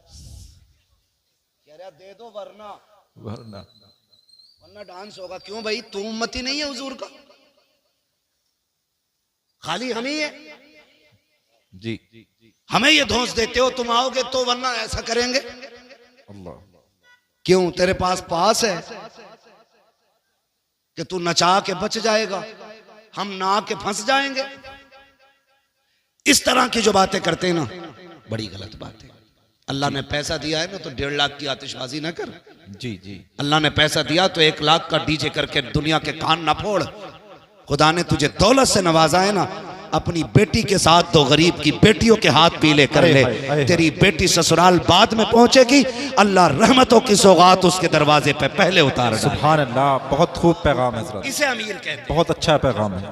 कह रहा दे दो वरना डांस होगा। क्यों भाई? तू उम्मती नहीं है हुजूर का, खाली हम ही है। जी हमें ये धौंस देते हो तुम आओगे तो वरना ऐसा करेंगे। अल्लाह। क्यों? तेरे पास है कि तू नचा के बच जाएगा, हम ना के फंस जाएंगे। इस तरह की जो बातें करते हैं ना, बड़ी गलत बात है। अल्लाह ने पैसा दिया है ना तो 1.5 लाख की आतिशबाजी ना कर। जी जी। अल्लाह ने पैसा दिया तो 1 लाख का डीजे करके दुनिया के कान ना फोड़। खुदा ने तुझे दौलत से नवाजा है ना, अपनी बेटी के साथ तो गरीब की बेटियों के हाथ पीले कर ले। तेरी बेटी ससुराल बाद में पहुंचेगी, अल्लाह रहमतों की सौगात उसके दरवाजे पे पहले उतार। सुभान अल्लाह। बहुत खूब पैगाम है हज़रत। इसे अमीर कहते हैं। बहुत अच्छा पैगाम है।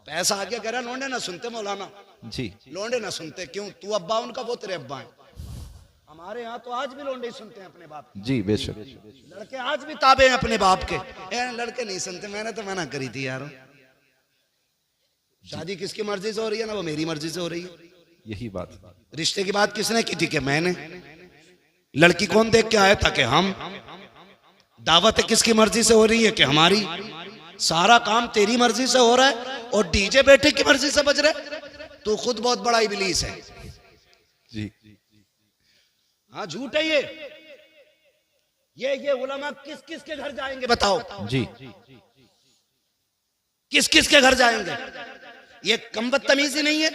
पैसा आगे कह रहा लोंडे ना सुनते मौलाना, जी लोंडे ना सुनते। क्यों? तू अब्बा उनका, वो तेरे अब्बा है। हमारे यहाँ तो आज भी लोंडे सुनते हैं अपने बाप। जी बेशक। लड़के आज भी ताबे हैं अपने बाप के। लड़के नहीं सुनते। मैंने तो मना करी थी यार, शादी किसकी मर्जी से हो रही है ना, वो मेरी मर्जी से हो रही है। यही बात। रिश्ते की बात किसने की थी? कि मैंने। लड़की कौन देख के आया था कि हम, दावत किसकी मर्जी से हो रही है कि हमारी, सारा काम तेरी मर्जी से हो रहा है और डीजे बेटे की मर्जी से बज रहा है। तू खुद बहुत बड़ा इबलीस है जी। हाँ झूठ है ये उलमा किस किस के घर जाएंगे बताओ जी। किस किस के घर जाएंगे? ये कम बदतमीजी नहीं है?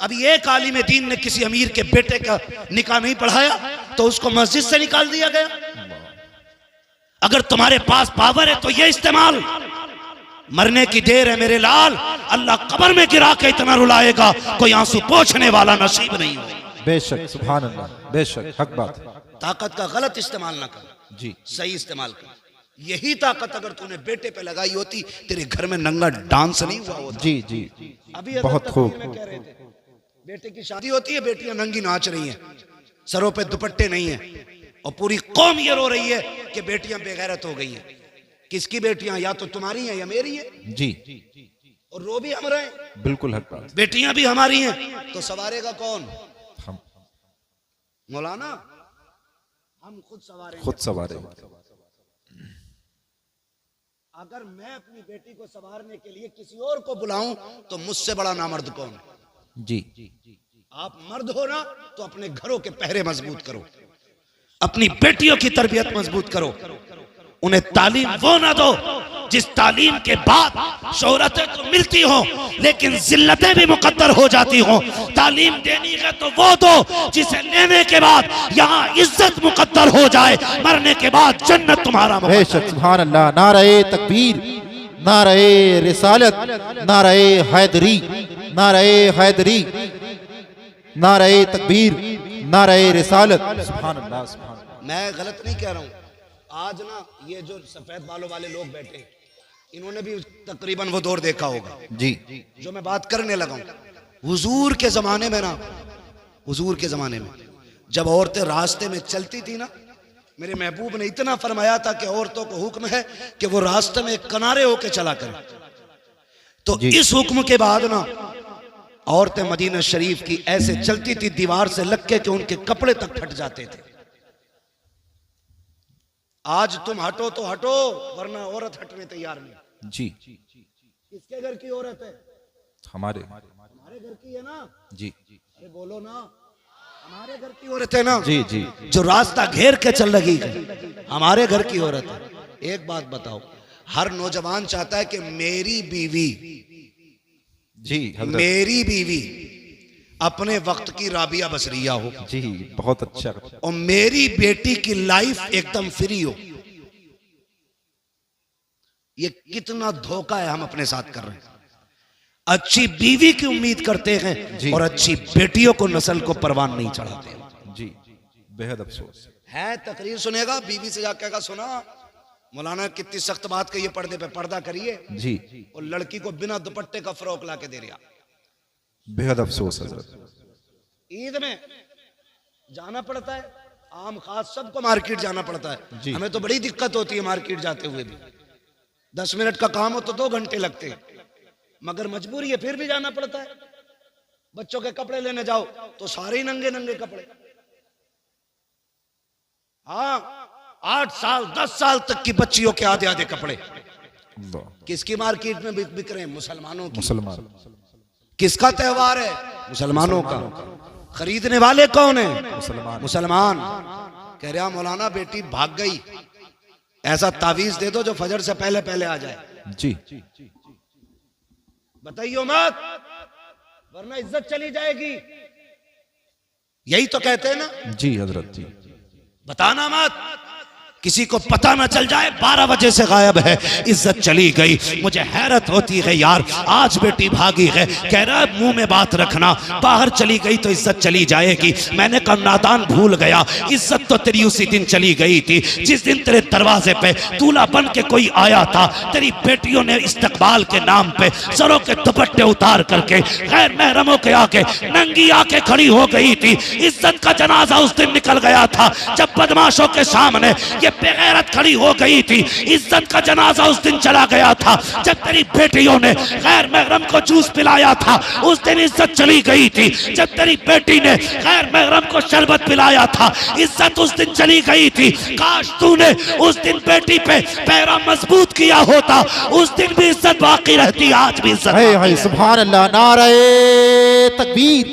अभी एक आलिम दीन ने किसी अमीर के बेटे का निकाह नहीं पढ़ाया तो उसको मस्जिद से निकाल दिया गया। अगर तुम्हारे पास पावर है तो ये इस्तेमाल। मरने की देर है मेरे लाल, अल्लाह कब्र में गिरा के इतना रुलाएगा कोई आंसू पोंछने वाला नसीब नहीं हो। बेशक, सुभान अल्लाह, बेशक, हक बात। ताकत का गलत इस्तेमाल ना कर जी, सही इस्तेमाल कर। यही ताकत अगर तूने बेटे पे लगाई होती तेरे घर में नंगा डांस नहीं हुआ होता। जी जी, अभी बहुत खूब। में कह रहे थे बेटे की शादी होती है, बेटियां नंगी नाच रही हैं, सरों पे दुपट्टे नहीं है और पूरी कौम ये रो रही है कि बेटियां बेगैरत हो गई हैं। किसकी बेटियां? या तो तुम्हारी हैं या मेरी हैं। जी, और रो भी हम रहे हैं, बिल्कुल हक बात। बेटियां भी हमारी हैं, तो सवारेगा कौन? हम मौलाना हम खुद सवारेंगे। खुद सवारे। अगर मैं अपनी बेटी को संवारने के लिए किसी और को बुलाऊं तो मुझसे बड़ा नामर्द कौन है? जी, आप मर्द हो ना तो अपने घरों के पहरे मजबूत करो, अपनी बेटियों की तरबियत मजबूत करो, उन्हें तालीम वो ना दो जिस तालीम के बाद शोहरतें तो मिलती हो लेकिन जिल्लतें भी मुकद्दर हो जाती हो। तालीम देनी है तो वो दो जिसे लेने के बाद यहाँ इज्जत मुकद्दर हो जाए, मरने के बाद जन्नत तुम्हारा। बेशक, सुभान अल्लाह। नारे तकबीर, नारे रिसालत, नारे हैदरी, नारे हैदरी, नारे तकबीर, नारे रिसालत। सुभान अल्लाह, सुभान अल्लाह। मैं गलत नहीं कह रहा हूँ। आज ना ये जो सफेद बालों वाले लोग बैठे हैं, इन्होंने भी तकरीबन वो दौर देखा होगा जी, जो मैं बात करने लगा हूं। हुजूर के जमाने में ना, हुजूर के जमाने में जब औरतें रास्ते में चलती थी ना, मेरे महबूब ने इतना फरमाया था कि औरतों को हुक्म है कि वो रास्ते में किनारे होके चला करें। तो इस हुक्म के बाद ना औरतें मदीना शरीफ की ऐसे चलती थी दीवार से लग के कि उनके कपड़े तक फट जाते थे। आज तुम हटो तो हटो, वरना औरत हटने तैयार नहीं। जी, किसके घर की औरत है? हमारे घर की है ना। जी, अरे बोलो ना, हमारे घर की औरत है ना। जी जी, जो रास्ता घेर के चल रही है हमारे घर की औरत है। एक बात बताओ, हर नौजवान चाहता है कि मेरी बीवी, जी हजरत, मेरी बीवी अपने वक्त की राबिया बसरिया हो जी, बहुत अच्छा। और मेरी बेटी की लाइफ एकदम फ्री हो। ये कितना धोखा है हम अपने साथ कर रहे हैं। अच्छी बीवी की उम्मीद करते हैं और अच्छी बेटियों को नस्ल को परवान नहीं चढ़ाते। जी, बेहद अफसोस है। तकरीर सुनेगा, बीवी से जाकर कहेगा सुना मौलाना कितनी सख्त बात कही है, पर्दे पे पर्दा करिए जी, और लड़की को बिना दुपट्टे का फ्रॉक ला के दे रहा। बेहद अफसोस हजरत। ईद में जाना पड़ता है, आम खास सबको मार्केट जाना पड़ता है। हमें तो बड़ी दिक्कत होती है मार्केट जाते हुए भी। 10 मिनट का काम हो तो 2 घंटे लगते हैं, मगर मजबूरी है फिर भी जाना पड़ता है। बच्चों के कपड़े लेने जाओ तो सारे ही नंगे नंगे कपड़े। हाँ, 8 साल 10 साल तक की बच्चियों के आधे आधे कपड़े। किसकी मार्केट में बिक रहे हैं? मुसलमानों की। मुसलमान। किसका त्योहार है? मुसलमानों का। खरीदने वाले कौन है? मुसलमान। मुसलमान। कह रहा मौलाना बेटी भाग गई, ऐसा तावीज दे दो जो फजर से पहले पहले आ जाए। जी, बताइयो मत, वरना इज्जत चली जाएगी। यही तो कहते हैं ना। जी हजरत जी, बताना मत, किसी को पता ना चल जाए 12 बजे से गायब है, इज्जत चली गई। मुझे हैरत होती है यार, आज बेटी भागी है, कह रहा है मुंह में बात रखना, बाहर चली गई तो इज्जत चली जाएगी। मैंने कहा नादान भूल गया, इज्जत तो तेरी उसी दिन चली गई थी जिस दिन तेरे दरवाजे पे दूल्हा बन के कोई आया था। तेरी बेटियों ने इस्तकबाल के नाम पे सरों के दुपट्टे उतार करके गैर महरमों के आके नंगी आके खड़ी हो गई थी। इज्जत का जनाजा उस दिन निकल गया था जब बदमाशों के सामने ये बेगैरत खड़ी हो गई थी। इज्जत का जनाजा उस दिन चला गया था जब तेरी बेटियों ने गैर महरम को जूस पिलाया था, उस दिन इज्जत चली गई थी। जब तेरी बेटी ने गैर महरम को शरबत पिलाया था, इज्जत उस दिन चली गई थी। काश तूने उस दिन बेटी पे पैरा मजबूत किया होता, उस दिन भी इज्जत बाकी रहती, आज भी इज्जत है बाकी है। सुभान अल्लाह। नारे तकबीर,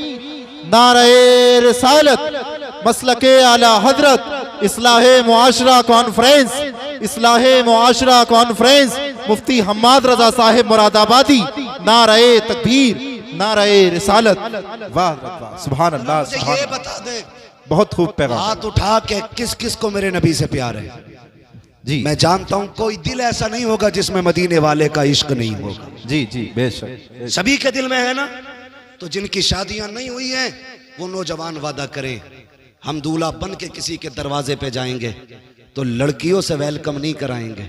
नारे रिसालत, मसलके आला हजरत, इस्लाहे मुआशरा कॉन्फ्रेंस, इस्लाहे मुआशरा कॉन्फ्रेंस, मुफ्ती हम्माद रजा साहिब मुरादाबादी। नारे तकबीर, नारे रिसालत। वाह वाह, सुभान अल्लाह, मुझे सुभान ये अल्लाह। बता दे, बहुत खूब पैगाम। हाथ उठा के किस किस को मेरे नबी से प्यार है? जी मैं जानता हूं कोई दिल ऐसा नहीं होगा जिसमें मदीने वाले का इश्क नहीं होगा। जी जी, बेशक। सभी के दिल में है ना। तो जिनकी शादियां नहीं हुई हैं वो नौजवान वादा करें, हम दूल्हा बन के किसी के दरवाजे पे जाएंगे तो लड़कियों से वेलकम नहीं कराएंगे,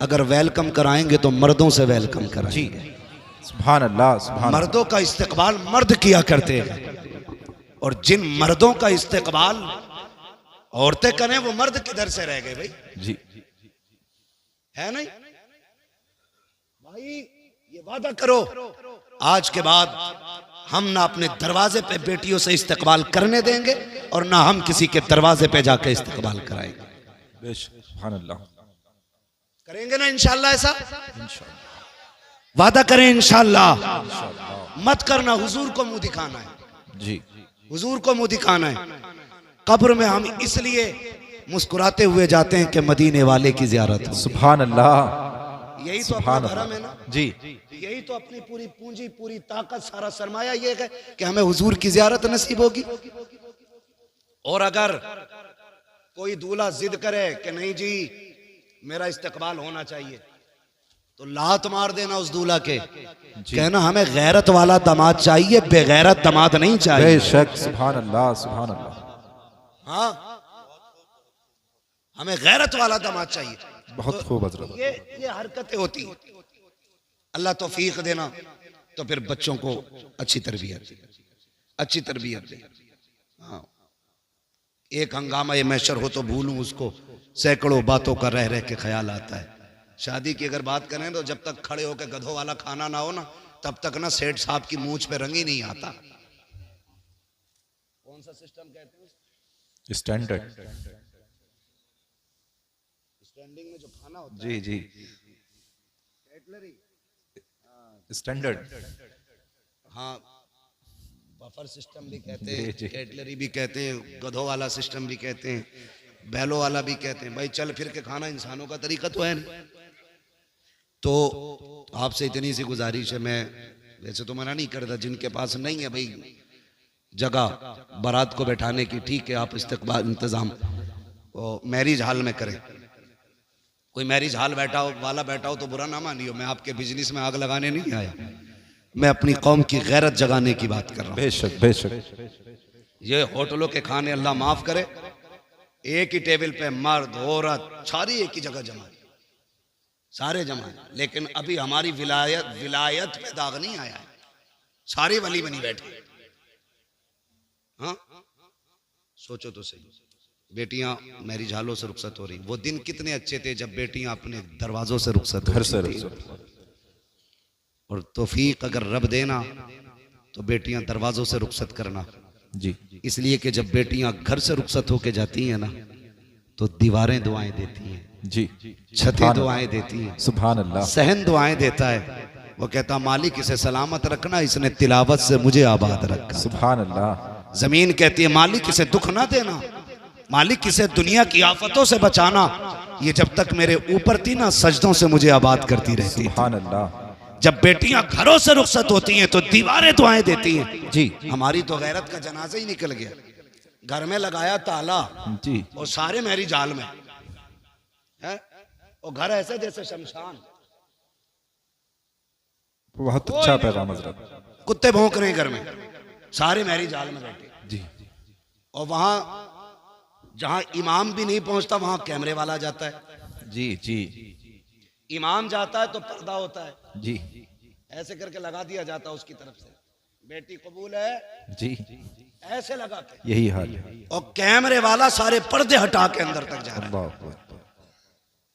अगर वेलकम कराएंगे तो मर्दों से वेलकम कराएंगे। सुभान अल्लाह, सुभान। मर्दों का इस्तेकबाल मर्द किया करते हैं, और जिन मर्दों का इस्तेकबाल औरतें करें वो मर्द किधर से रह गए भाई? जी, है नहीं भाई? ये वादा करो आज के बाद हम ना अपने दरवाजे पे बेटियों से इस्तेकबाल करने देंगे और ना हम किसी के दरवाजे पे जाकर इस्तेकबाल कराएंगे। बेशक, सुभान अल्लाह। करेंगे ना इंशाल्लाह? ऐसा वादा करें इंशाल्लाह। मत करना हुजूर को मुंह दिखाना है, जी, हुजूर को मुंह दिखाना है। कब्र में हम इसलिए मुस्कुराते हुए जाते हैं कि मदीने वाले की जियारत हो। सुभान अल्लाह, यही तो अपना सुभान धर्म है ना जी। यही तो अपनी पूरी पूंजी, पूरी ताकत, सारा सरमाया ये है कि हमें हुजूर की जियारत नसीब होगी। और अगर कोई दूल्हा जिद करे कि नहीं जी मेरा इस्तेकबाल होना चाहिए, तो लात मार देना उस दूल्हा के, कहना हमें गैरत वाला दामाद चाहिए, बेगैरत दामाद नहीं चाहिए। बेशक, सुभान अल्लाह, सुभान अल्लाह। हाँ, हमें गैरत वाला दामाद चाहिए। बहुत खूब हजरत। ये हरकतें होती हैं। अल्लाह तौफीक देना तो फिर बच्चों को अच्छी तरबियत, अच्छी तरबियत दे। हाँ, एक हंगामा ये मैशर हो तो भूलूं उसको, सैकड़ों बातों का रह रह के ख्याल आता है। शादी की अगर बात करें तो जब तक खड़े होकर गधों वाला खाना ना हो ना, तब तक ना सेठ साहब की मूंछ पे रंग ही नहीं आता। कौन सा सिस्टम कहते हैं? स्टैंडर्ड। स्टैंडिंग में जो खाना होता जी जी, कैटलरी, स्टैंडर्ड। हाँ, बफर सिस्टम भी कहते हैं, कैटलरी भी कहते हैं, गधों वाला सिस्टम भी कहते हैं, बैलों वाला भी कहते हैं। भाई चल फिर के खाना इंसानों का तरीका तो है नहीं। तो आपसे इतनी सी गुजारिश है, मैं वैसे तो मना नहीं करता, जिनके पास नहीं है भाई जगह बारात को बैठाने की, ठीक है आप इस्तकबाल इंतजाम मैरिज हॉल में करें। कोई मैरिज हॉल वाला बैठा हो तो बुरा ना मानियो, मैं आपके बिजनेस में आग लगाने नहीं आया, मैं अपनी कौम की गैरत जगाने की बात कर रहा हूँ। बेशक, बेशक। ये होटलों के खाने अल्लाह माफ करे, एक ही टेबल पे मर्द औरत सारी एक ही जगह जमा, सारे जमा है। लेकिन अभी हमारी विलायत पे दाग नहीं आया है, सारे वली बनी बैठे। हाँ, सोचो तो सही, बेटियां मैरिज हॉलों से रुखसत हो रही। वो दिन कितने अच्छे थे जब बेटियां अपने दरवाजों से रुखसत घर से होती थी। और तौफीक अगर रब देना तो बेटियां दरवाजों से रुखसत करना। जी, इसलिए कि जब बेटियां घर से रुखसत होके जाती हैं ना, तो दीवारें दुआएं देती हैं, जी, छतें दुआएं देती हैं, सुभान अल्लाह। सहन दुआएं देता है। वो कहता मालिक इसे सलामत रखना, इसने तिलावत से मुझे आबाद रखा। सुभान अल्लाह। जमीन कहती है मालिक इसे दुख ना देना, मालिक इसे दुनिया की आफतों से बचाना, ये जब तक मेरे ऊपर थी ना सजदों से मुझे आबाद करती रहती। सुभान अल्लाह। जब बेटियां घरों से रुखसत होती हैं तो दीवारें दुआएं देती हैं। जी, हमारी तो गैरत का जनाजा ही निकल गया, घर में लगाया ताला जी, और सारे मैरिज हॉल में है, और घर ऐसे जैसे शमशान, बहुत अच्छा पैगाम हजरत। कुत्ते भौंक रहे हैं घर में, सारे मैरिज हॉल में बैठे। जी, और वहां जहां इमाम भी नहीं पहुंचता वहां कैमरे वाला जाता है। जी, जी, इमाम जाता है तो पर्दा होता है, जी, ऐसे करके लगा दिया जाता है उसकी तरफ से, बेटी कबूल है, जी, ऐसे लगा के। यही हाल है। और कैमरे वाला सारे पर्दे हटा के अंदर तक जा रहा है। अल्लाह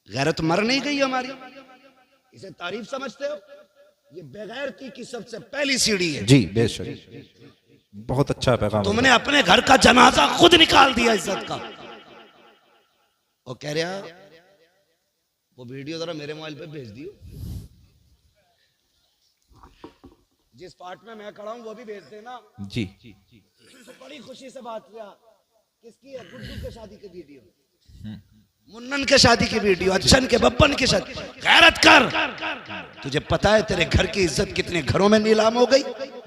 गैरत मर नहीं गई हमारी, इसे तारीफ समझते हो? ये बेगैरती की सबसे पहली सीढ़ी है। जी बेशक, बहुत अच्छा पैगाम। तुमने अपने घर का जनाजा खुद निकाल दिया इज्जत का। और कह रहा वो वीडियो जरा मेरे मोबाइल पे भेज दियो, जिस पार्ट में मैं खड़ा हूं वो भी भेज देना। जी तो बड़ी खुशी से बात किया। किसकी है? गुड्डू के शादी की वीडियो, मुन्नन के शादी की वीडियो, अच्छन के बब्बन की शादी। गैरत कर। तुझे पता है तेरे घर की इज्जत कितने घरों में नीलाम हो गई?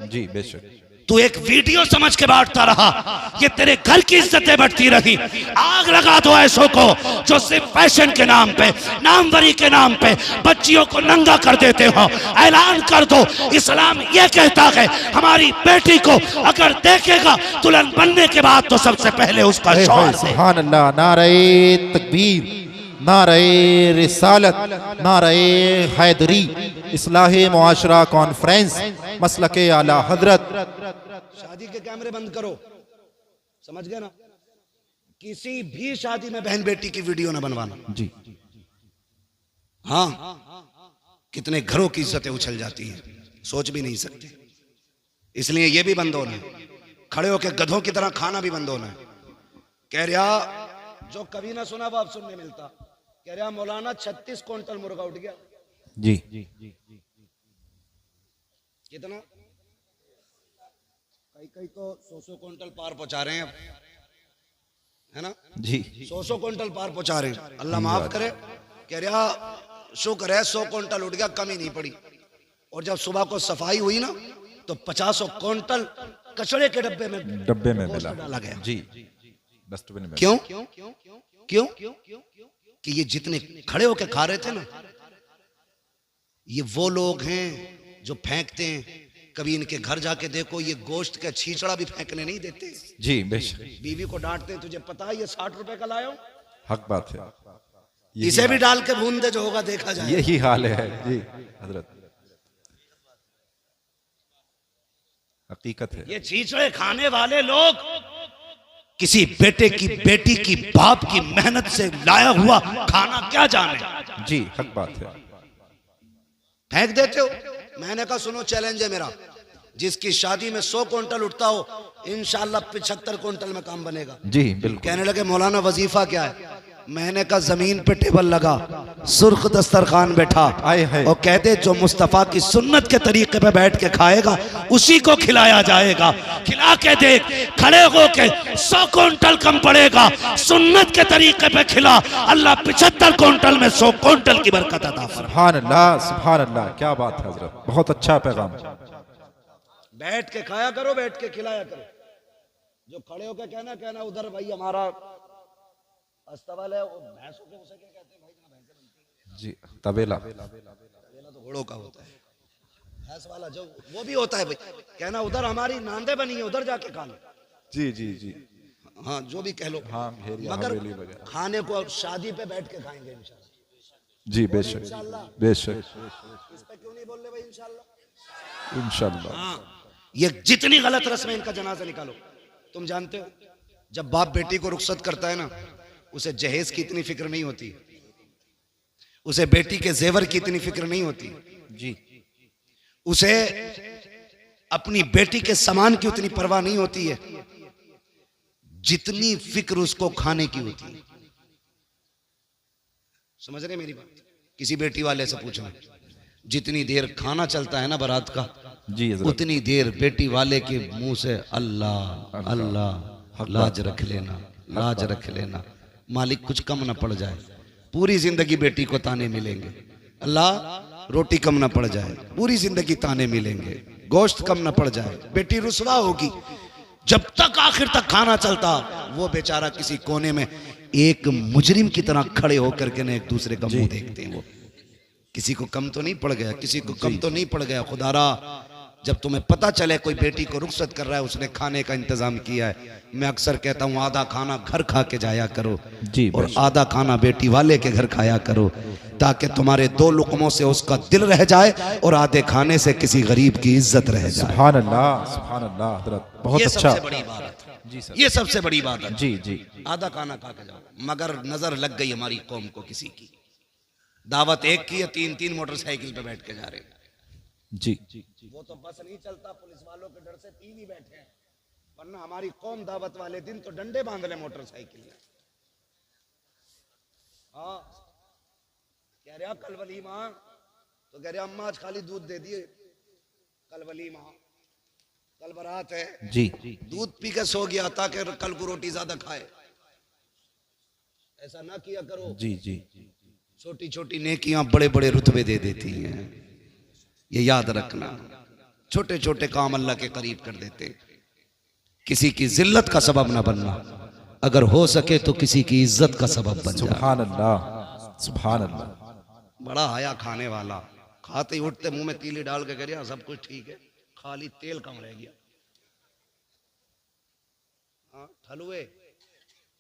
जी बेशक। तू एक वीडियो समझ के बांटता रहा, ये तेरे घर की इज्जतें बढ़ती रही। आग लगा दो ऐसों को जो सिर्फ फैशन के नाम पे, नामवरी के नाम पे बच्चियों को नंगा कर देते हो। ऐलान कर दो, इस्लाम ये कहता है हमारी बेटी को अगर देखेगा दुल्हन बनने के बाद तो सबसे पहले उसका शौहर से। सुभान अल्लाह, नारे तकबीर, नारे रिसालत, नारे हैदरी, इस्लाहे मुआशरा कॉन्फ्रेंस, मसलके आला हजरत। शादी के कैमरे बंद करो, समझ गए ना? किसी भी शादी में बहन बेटी की वीडियो ना बनवाना। जी हाँ, कितने घरों की इज्जतें उछल जाती हैं, सोच भी नहीं सकते। इसलिए ये भी बंद होना है। खड़े होकर गधों की तरह खाना भी बंद होना है। कह रहा जो कभी ना सुना वो अब सुनने मिलता। कह रहा मौलाना 36 क्विंटल मुर्गा उठ गया। जी कितना? कई कई तो 100 क्विंटल पार पहुंचा रहे हैं अब, है ना? जी 100 क्विंटल पार पहुंचा रहे हैं। अल्लाह माफ करे। कह रहा शुक्र है 100 क्विंटल उठ गया, कमी नहीं पड़ी। और जब सुबह को सफाई हुई ना तो 50 क्विंटल कचड़े के डब्बे में मिला डाला गया। जी डस्टबिन में। क्यों? क्यों? कि ये जितने खड़े होके खा रहे थे ना, ये वो लोग हैं जो फेंकते हैं। कभी इनके घर जाके देखो, ये गोश्त का छींचड़ा भी फेंकने नहीं देते। जी बेशक, बीवी को डांटते हैं, तुझे पता है ये 60 रुपए का लायो, हक बात है। इसे भी डाल के भून दे, जो होगा देखा जाए। यही हाल है जी हजरत, हकीकत है। ये छींचड़े खाने वाले लोग किसी बेटे की, बेटी की, बाप की मेहनत से लाया हुआ खाना क्या जाने। जी हक बात है। फेंक देते हो। मैंने कहा सुनो, चैलेंज है मेरा, जिसकी शादी में 100 क्विंटल उठता हो, इंशाल्लाह 75 क्विंटल में काम बनेगा। जी बिल्कुल। कहने लगे मौलाना वजीफा क्या है? मैंने कहा जमीन पे टेबल लगा, सुर्ख दस्तरखान बैठा, और कहते जो मुस्तफा की सुन्नत के तरीके पे बैठ के खाएगा उसी को खिलाया जाएगा। खिला के देख, खड़े होके 100 क्विंटल कम पड़ेगा, सुन्नत के तरीके पे खिला, अल्लाह 75 क्विंटल में 100 क्विंटल की बरकत अता फरमाए। सुभान अल्लाह, सुभान अल्लाह, क्या बात है हजरत, बहुत अच्छा पैगाम। बैठ के खाया करो, बैठ के खिलाया करो। जो खड़े होके कहना उधर भाई हमारा अस्तबल है, वो भैंसों के उसे क्या कहते हैं भाई? ना भैंसे बनती है। जी तबेला। तबेला तो घोड़ों का होता है, भैंस वाला जो वो भी होता है भाई। कहना उधर हमारी नांदे बनी है, उधर जाके खा लो। जी जी जी हाँ, जो भी कह लो। हाँ, मगर खाने को शादी पे बैठ के खाएंगे इंशाल्लाह। जी बेशक बेशक। इस पे क्यों नहीं बोल रहे भाई? इंशाल्लाह इंशाल्लाह। हाँ, ये जितनी गलत रस्म है, इनका जनाजा निकालो। तुम जानते हो जब बाप बेटी को रुखसत करता है ना, उसे जहेज की इतनी फिक्र नहीं होती, उसे बेटी के जेवर की इतनी फिक्र नहीं होती जी, उसे अपनी बेटी के सामान की उतनी परवाह नहीं होती है जितनी फिक्र उसको खाने की होती है। समझ रहे मेरी बात? किसी बेटी वाले से पूछना, जितनी देर खाना चलता है ना बारात का, जी उतनी देर बेटी वाले के मुंह से अल्लाह अल्लाह, लाज रख लेना, लाज रख लेना, मालिक कुछ कम ना पड़ जाए। पूरी जिंदगी बेटी को ताने मिलेंगे, अल्लाह रोटी कम ना पड़ जाए, पूरी जिंदगी ताने मिलेंगे, गोश्त कम ना पड़ जाए, बेटी रुसवा होगी। जब तक आखिर तक खाना चलता, वो बेचारा किसी कोने में एक मुजरिम की तरह खड़े होकर के एक दूसरे का मुंह देखते हैं। वो किसी को कम तो नहीं पड़ गया, किसी को कम तो नहीं पड़ गया। खुदारा, जब तुम्हें पता चले कोई बेटी को रुखसत कर रहा है, उसने खाने का इंतजाम किया है, मैं अक्सर कहता हूँ आधा खाना घर खा के जाया करो जी, और आधा खाना बेटी वाले के घर खाया करो, ताकि तुम्हारे 2 लुकमों से उसका दिल रह जाए और आधे खाने से किसी गरीब की इज्जत रह जाए। सुभान अल्लाह, सुभान अल्लाह हजरत, बहुत ये अच्छा। सबसे बड़ी बात है जी सर, ये सबसे बड़ी बात है। जी जी आधा खाना खा के जाओ। मगर नजर लग गई हमारी कौम को किसी की, दावत एक की है, 3-3 मोटरसाइकिल पे बैठ के जा रहे हैं। जी वो तो बस नहीं चलता, पुलिस वालों के डर से 3 ही बैठे हैं, वरना हमारी कौम दावत वाले दिन तो डंडे बांध ले मोटरसाइकिल में। हाँ, कह रहे कल वलीमा, तो कह रहे अम्मा आज खाली दूध दे दिए, कल वलीमा, कल बारात है जी दूध पी के सो गया ताकि कल को रोटी ज्यादा खाए। ऐसा ना किया करो। जी जी छोटी छोटी नेकियां बड़े बड़े रुतबे दे देती हैं, ये याद रखना। छोटे छोटे काम अल्लाह के करीब कर देते। किसी की जिल्लत का सबब ना बनना, अगर हो सके तो किसी की इज्जत का सबब बन जा। सुभान अल्लाह सुभान अल्लाह। बड़ा हया खाने वाला, खाते ही उठते मुंह में तीली डाल के कह रहा सब कुछ ठीक है, खाली तेल कम रह गया। हाँ, ठलुए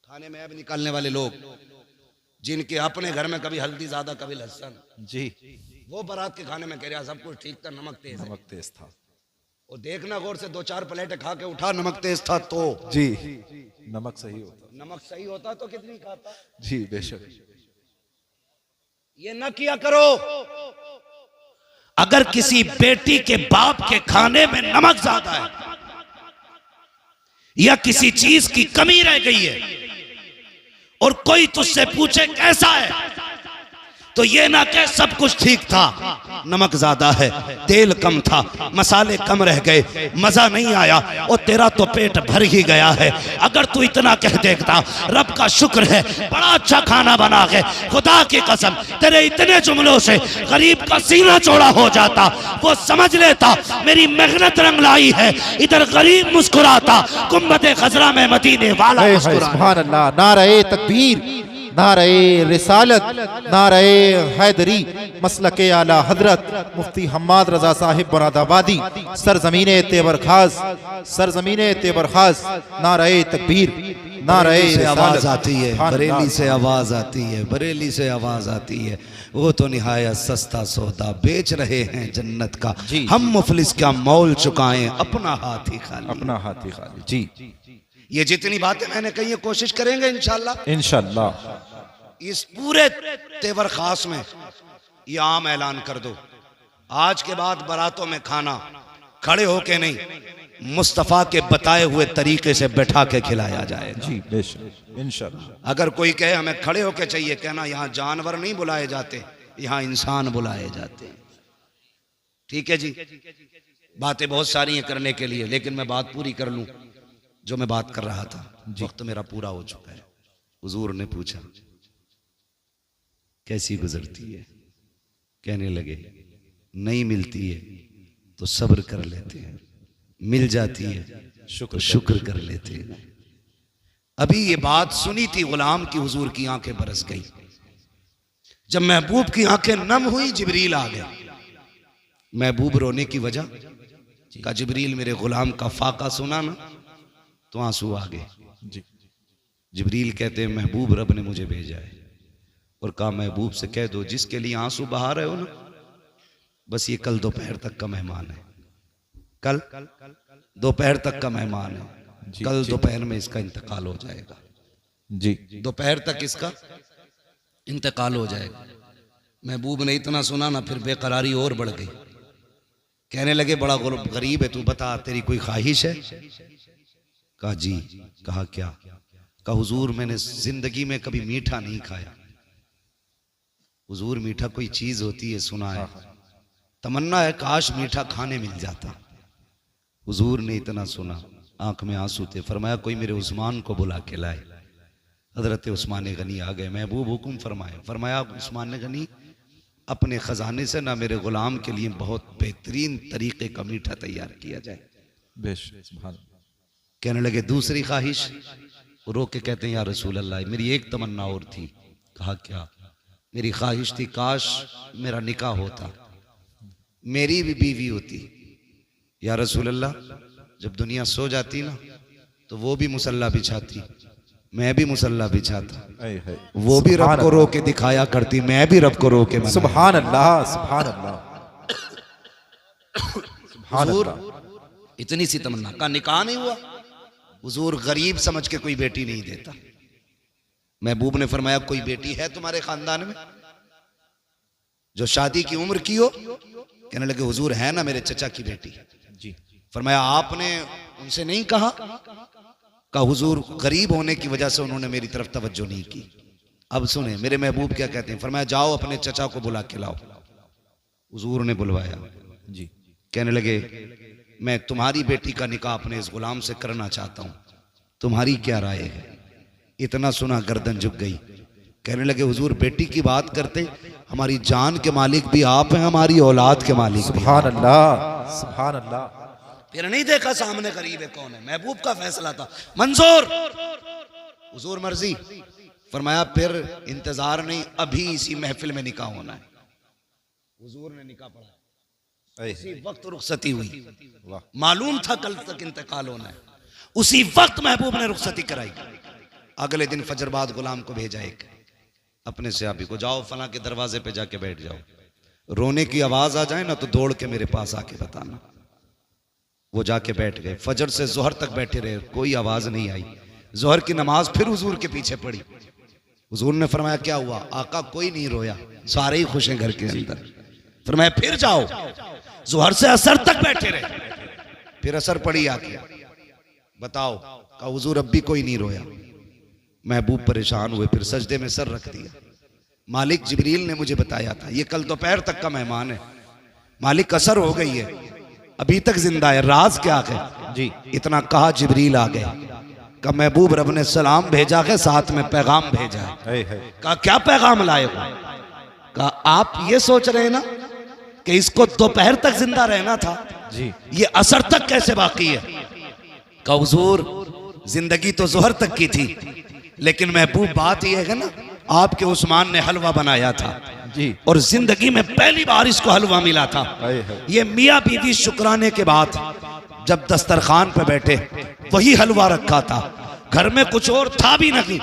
खाने में अब निकालने वाले लोग, जिनके अपने घर में कभी हल्दी ज्यादा कभी लहसुन, जी वो बारात के खाने में कह रहा सब कुछ ठीक था, नमक तेज है। नमक तेज था। वो देखना गौर से, 2-4 प्लेटें खा के उठा, नमक तेज था तो जी नमक सही होता। नमक सही होता तो कितनी खाता। जी बेशक। ये न किया करो। अगर किसी बेटी के बाप के खाने में नमक ज्यादा है या किसी चीज की कमी रह गई है और कोई तुझसे पूछे कैसा है, तो ये ना कह सब कुछ ठीक था, नमक ज्यादा है, तेल कम था, मसाले कम रह गए, मजा नहीं आया, और तेरा तो पेट भर ही गया है। अगर तू इतना कह देता रब का शुक्र है बड़ा अच्छा खाना बना के, खुदा की कसम तेरे इतने जुमलों से गरीब का सीना चौड़ा हो जाता, वो समझ लेता मेरी मेहनत रंग लाई है। इधर गरीब मुस्कुराता, गुम्बद खजरा में मदीने वाला मुस्कुराता। सुभान अल्लाह। नारे तकबीर, नारे रिसालत, नारे हैदरी, मसलके आला हजरत मुफ्ती हम्माद रजा साहिब मुरादाबादी, सरजमीने तेबर खास, सरजमीने तेबर खास। नारे तकबीर, नारे से आवाज रिसालत। आती है, बरेली से आवाज आती है, बरेली से आवाज आती है। वो तो निहायत सस्ता सौदा बेच रहे हैं जन्नत का, हम मुफलिस क्या मोल चुकाएं, अपना हाथ ही खाली, अपना हाथ ही खाली। जी ये जितनी बातें मैंने कही है कोशिश करेंगे इंशाल्लाह। इंशाल्लाह। इस पूरे तेवर खास में ये आम ऐलान कर दो, आज के बाद बारातों में खाना खड़े होके नहीं, मुस्तफा के बताए हुए तरीके से बैठा के खिलाया जाएगा। जी बेशक इंशाल्लाह। अगर कोई कहे हमें खड़े होके चाहिए, कहना यहाँ जानवर नहीं बुलाए जाते, यहाँ इंसान बुलाए जाते हैं। ठीक है जी, बातें बहुत सारी हैं करने के लिए, लेकिन मैं बात पूरी कर लूं जो मैं बात कर रहा था। वक्त मेरा पूरा हो चुका है। हुजूर ने पूछा कैसी गुजरती है, कहने लगे नहीं मिलती है तो सब्र कर लेते हैं, मिल जाती है शुक्र कर लेते हैं। अभी ये बात सुनी थी गुलाम की, हुजूर की आंखें बरस गई। जब महबूब की आंखें नम हुई, जिब्रील आ गया। महबूब रोने की वजह का, जिब्रील मेरे गुलाम का फाका सुना ना तो आंसू आ गए। जिब्रील कहते हैं महबूब रब ने मुझे भेजा है और कहा महबूब से कह दो जिसके लिए आंसू बहा रहे हो ना, बस ये कल दोपहर तक का मेहमान है, कल दोपहर तक का मेहमान है, कल दोपहर में इसका इंतकाल हो जाएगा। जी दोपहर तक इसका इंतकाल हो जाएगा। महबूब ने इतना सुना ना, फिर बेकरारी और बढ़ गई। कहने लगे बड़ा गरीब है तू, बता तेरी कोई ख्वाहिश है? कहा जी। कहा क्या? कहा हुजूर मैंने जिंदगी में कभी मीठा नहीं खाया। हुजूर मीठा कोई चीज होती है सुना है, तमन्ना है काश मीठा खाने मिल जाता। हुजूर ने इतना सुना, आंख में आंसू थे। फरमाया कोई मेरे उस्मान को बुला के लाए। हजरत उस्मान गनी आ गए। महबूब हुक्म फरमाए। फरमाया उस्मान गनी अपने खजाने से ना मेरे गुलाम के लिए बहुत बेहतरीन तरीके का मीठा तैयार किया जाए। बेशक। कहने लगे दूसरी ख्वाहिश? रो के कहते हैं या रसूल अल्लाह मेरी एक तमन्ना और थी। कहा क्या? मेरी ख्वाहिश थी काश मेरा निकाह होता, मेरी भी बीवी होती। या रसूल अल्लाह जब दुनिया सो जाती ना तो वो भी मुसल्ला बिछाती, मैं भी मुसल्ला बिछाता, वो भी रब को रो के दिखाया करती, मैं भी रब को रो के। सुभान अल्लाह सुभान अल्लाह सुभान अल्लाह। इतनी सी तमन्ना का निकाह नहीं हुआ। हुजूर गरीब समझ के कोई बेटी नहीं देता। महबूब ने फरमाया कोई बेटी है तुम्हारे खानदान में? जो शादी की उम्र की हो, कहने लगे हुजूर है ना मेरे चचा की बेटी। जी। फरमाया आपने उनसे नहीं कहा? कहा हुजूर गरीब होने की वजह से उन्होंने मेरी तरफ तवज्जो नहीं की। अब सुने मेरे महबूब क्या कहते हैं, फरमाया जाओ अपने चचा को बुला के लाओ। हुजूर ने बुलवाया। जी। कहने लगे मैं तुम्हारी बेटी का निकाह अपने इस गुलाम से करना चाहता हूं, तुम्हारी क्या राय है? इतना सुना गर्दन झुक गई। कहने लगे हुजूर बेटी की बात करते, हमारी जान के मालिक भी आप हैं, हमारी औलाद के मालिक भी। सुभान अल्लाह, सुभान अल्लाह। फिर नहीं देखा सामने करीब है कौन है, महबूब का फैसला था, मंजूर, हुजूर मर्जी। फरमाया फिर इंतजार नहीं, अभी इसी महफिल में निकाह होना है। हुजूर ने निकाह पढ़ा, इसी वक्त रुखसती हुई। मालूम था कल तक इंतकाल होना है, उसी वक्त महबूब ने रुखसती कराई। अगले दिन फजर बाद गुलाम को भेजा एक अपने सहाबी को, जाओ फला के दरवाजे पे जाके बैठ जाओ, रोने की आवाज आ जाए ना तो दौड़ के मेरे पास आके बताना। वो जाके बैठ गए, फजर से जोहर तक बैठे रहे, कोई आवाज नहीं आई। जोहर की नमाज फिर हुजूर के पीछे पड़ी। हुजूर ने फरमाया क्या हुआ? आका कोई नहीं रोया, सारे ही खुश हैं घर के अंदर। फरमाया फिर जाओ, जोहर से असर तक बैठे रहे, फिर असर पड़ी आके, बताओ? कहा हुजूर अब भी कोई नहीं रोया। महबूब परेशान हुए, फिर सजदे में सर रख दिया। मालिक जिब्रील ने मुझे बताया था, ये कल दोपहर तक का मेहमान है, मालिक असर हो गई है, अभी तक जिंदा है, राज क्या है? जी। इतना कहा जिब्रील आ गए। कहा महबूब रब ने सलाम भेजा है, साथ में पैगाम भेजा है। कहा क्या पैगाम लाए हो? कहा आप ये सोच रहे हैं ना कि इसको दोपहर तक जिंदा रहना था, जी, ये असर तक कैसे बाकी है? कहा हुजूर जिंदगी तो जोहर तक की थी, लेकिन महबूब बात यह है ना, आपके उस्मान ने हलवा बनाया था जी, और जिंदगी में पहली बार इसको हलवा मिला था। ये मियाँ बीवी शुक्राने के बाद जब दस्तरखान पे बैठे, वही हलवा रखा था, घर में कुछ और था भी नहीं,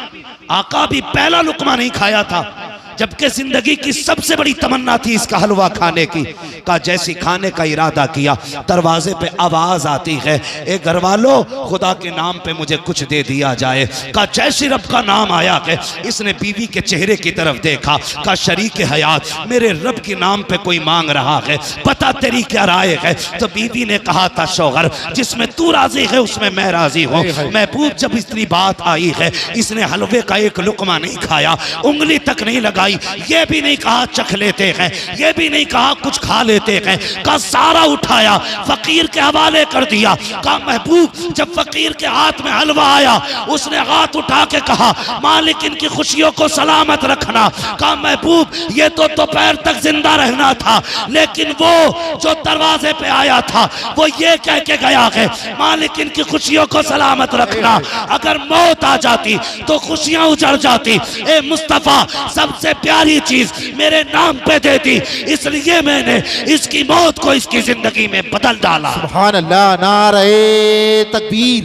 आका भी पहला लुकमा नहीं खाया था, जबकि जिंदगी की सबसे बड़ी तमन्ना थी इसका हलवा खाने की। का जैसी खाने का इरादा किया, दरवाजे पे आवाज आती है, ए घर वालों खुदा के नाम पे मुझे कुछ दे दिया जाए। का जैसी रब का नाम आया है, इसने बीवी के चेहरे की तरफ देखा, का शरीक हयात मेरे रब के नाम पे कोई मांग रहा है, पता तेरी क्या राय है? तो बीवी ने कहा था शौहर जिसमें तू राजी है उसमें मैं राजी हूँ। महबूब जब इतनी बात आई है, इसने हलवे का एक लुकमा नहीं खाया, उंगली तक नहीं लगाई, ये भी नहीं कहा चख लेते हैं, ये भी नहीं कहा कुछ खा लेते हैं, का सारा उठाया फकीर के हवाले कर दिया। का महबूब जब फकीर के हाथ में हलवा आया, उसने हाथ उठा के कहा मालिक इनकी खुशियों को सलामत रखना। का महबूब ये तो दोपहर तक जिंदा रहना था, लेकिन वो जो दरवाजे पे आया था वो ये कह के गया है मालिक इनकी खुशियों को सलामत रखना। अगर मौत आ जाती तो खुशियां उजड़ जाती, ए मुस्तफा सबसे प्यारी चीज मेरे नाम पे दे दी, इसलिए मैंने इसकी मौत को इसकी जिंदगी में बदल डाला। सुभान अल्लाह। नारे तकबीर,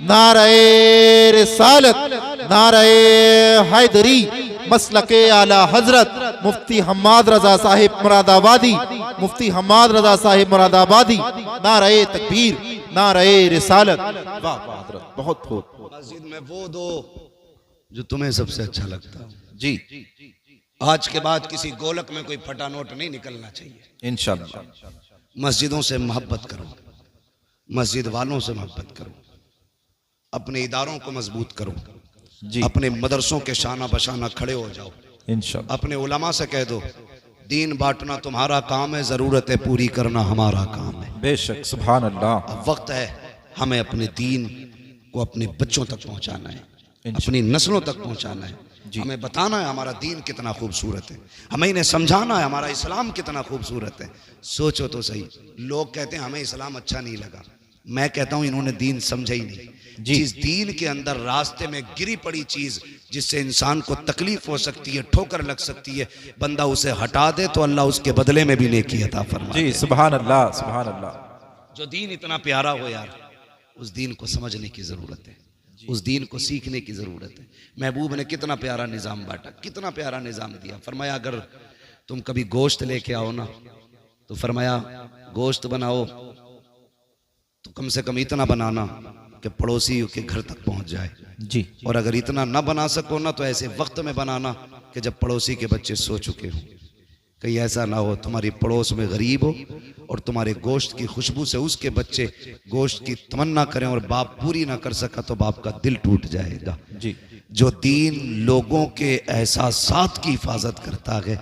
नारे रिसालत, नारे हैदरी, मसलके आला हजरत मुफ्ती हम्माद रजा साहिब मुरादाबादी, मुफ्ती हम्माद रजा साहिब मुरादाबादी। नारे तकबीर, नारे रिसालत। वाह वाह हजरत, बहुत बहुत। मस्जिद में वो दो जो तुम्हें सबसे अच्छा लगता जी, आज के बाद किसी गोलक में कोई फटा नोट नहीं निकलना चाहिए। इंशाअल्लाह। मस्जिदों से मोहब्बत करो, मस्जिद वालों से मोहब्बत करो, अपने इदारों को मजबूत करो जी, अपने मदरसों के शाना बशाना खड़े हो जाओ, इंशाअल्लाह। अपने उलमा से कह दो दीन बांटना तुम्हारा काम है, जरूरतें पूरी करना हमारा काम है। बेशक, सुभान अल्लाह। अब वक्त है हमें अपने दीन को अपने बच्चों तक पहुंचाना है, अपनी नस्लों तक पहुंचाना है। हमें बताना है हमारा दीन कितना खूबसूरत है, हमें इन्हें समझाना है हमारा इस्लाम कितना खूबसूरत है। सोचो तो सही, लोग कहते हैं हमें इस्लाम अच्छा नहीं लगा, मैं कहता हूं इन्होंने दीन समझा ही नहीं। जिस दीन के अंदर रास्ते में गिरी पड़ी चीज जिससे इंसान को तकलीफ हो सकती है, ठोकर लग सकती है, बंदा उसे हटा दे तो अल्लाह उसके बदले में भी नेकी अता फरमाए। जी, सुभान अल्लाह, सुभान अल्लाह। जो दीन इतना प्यारा हो यार, उस दीन को समझने की जरूरत है, उस दीन को सीखने की जरूरत है। महबूब ने कितना प्यारा निजाम बांटा, कितना प्यारा निजाम दिया। फरमाया अगर तुम कभी गोश्त लेके आओ ना, तो फरमाया गोश्त बनाओ तो कम से कम इतना बनाना कि पड़ोसी के घर तक पहुंच जाए जी, और अगर इतना ना बना सको ना तो ऐसे वक्त में बनाना कि जब पड़ोसी के बच्चे सो चुके हों। कहीं ऐसा ना हो तुम्हारी पड़ोस में गरीब हो और तुम्हारे गोश्त की खुशबू से उसके बच्चे गोश्त की तमन्ना करें और बाप पूरी ना कर सका तो बाप का दिल टूट जाएगा। जी। जो दीन लोगों के एहसासात की हिफाजत करता है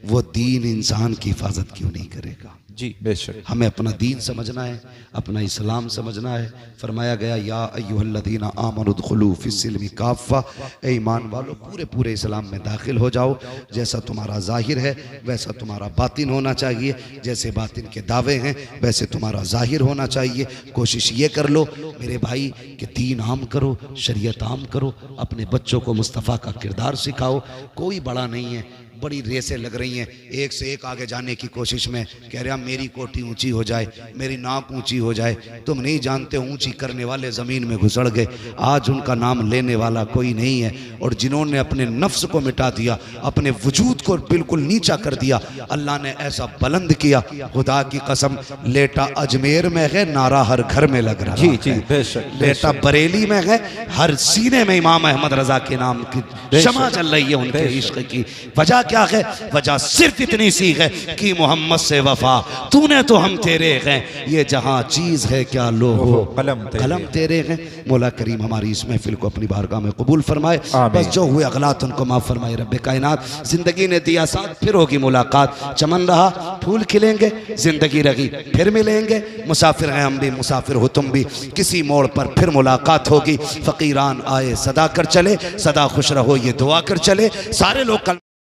वो दीन इंसान की हिफाजत क्यों नहीं करेगा। जी बेशक। हमें अपना दीन समझना है, अपना इस्लाम समझना है। फरमाया गया या अय्युहल्लज़ीना आमनु दुखुलू फिस्सिल्मि काफ़ा, ए ईमान वालों पूरे पूरे इस्लाम में दाखिल हो जाओ। जैसा तुम्हारा जाहिर है वैसा तुम्हारा बातिन होना चाहिए, जैसे बातिन के दावे हैं वैसे तुम्हारा जाहिर होना चाहिए। कोशिश ये कर लो मेरे भाई कि दीन आम करो, शरीयत आम करो, अपने बच्चों को मुस्तफ़ा का किरदार सिखाओ। कोई बड़ा नहीं है, बड़ी रेसें लग रही हैं, एक से एक आगे जाने की कोशिश में, कह रहे हैं मेरी कोठी ऊंची हो जाए, मेरी नाक ऊंची हो जाए। तुम नहीं जानते ऊंची करने वाले ज़मीन में घुसड़ गए, आज उनका नाम लेने वाला कोई नहीं है। और जिन्होंने अपने नफ्स को मिटा दिया, अपने वजूद को बिल्कुल नीचा कर दिया, अल्लाह ने ऐसा बुलंद किया, खुदा की कसम लेटा अजमेर में है नारा हर घर में लग रहा है। जी बेशक। लेटा बरेली में है, हर सीने में इमाम अहमद रजा के नाम की शमा चल रही है उनके इश्क की। वजह क्या है? वजह सिर्फ इतनी सी है कि मोहम्मद से वफा, तूने तो हम तेरे हैं, ये जहां चीज है क्या लो हो कलम तेरे हैं। मौला करीम हमारी इस महफिल को अपनी बारगाह में कबूल फरमाए। बस जो हुए अगलात उनको माफ फरमाए रब्बे कायनात। जिंदगी ने दिया साथ, फिर होगी मुलाकात। चमन रहा फूल खिलेंगे, जिंदगी रही फिर मिलेंगे। मुसाफिर हैं हम भी, मुसाफिर हो तुम भी, किसी मोड़ पर फिर मुलाकात होगी। फकीरान आए सदा कर चले, सदा खुश रहो ये दुआ कर चले। सारे लोग कल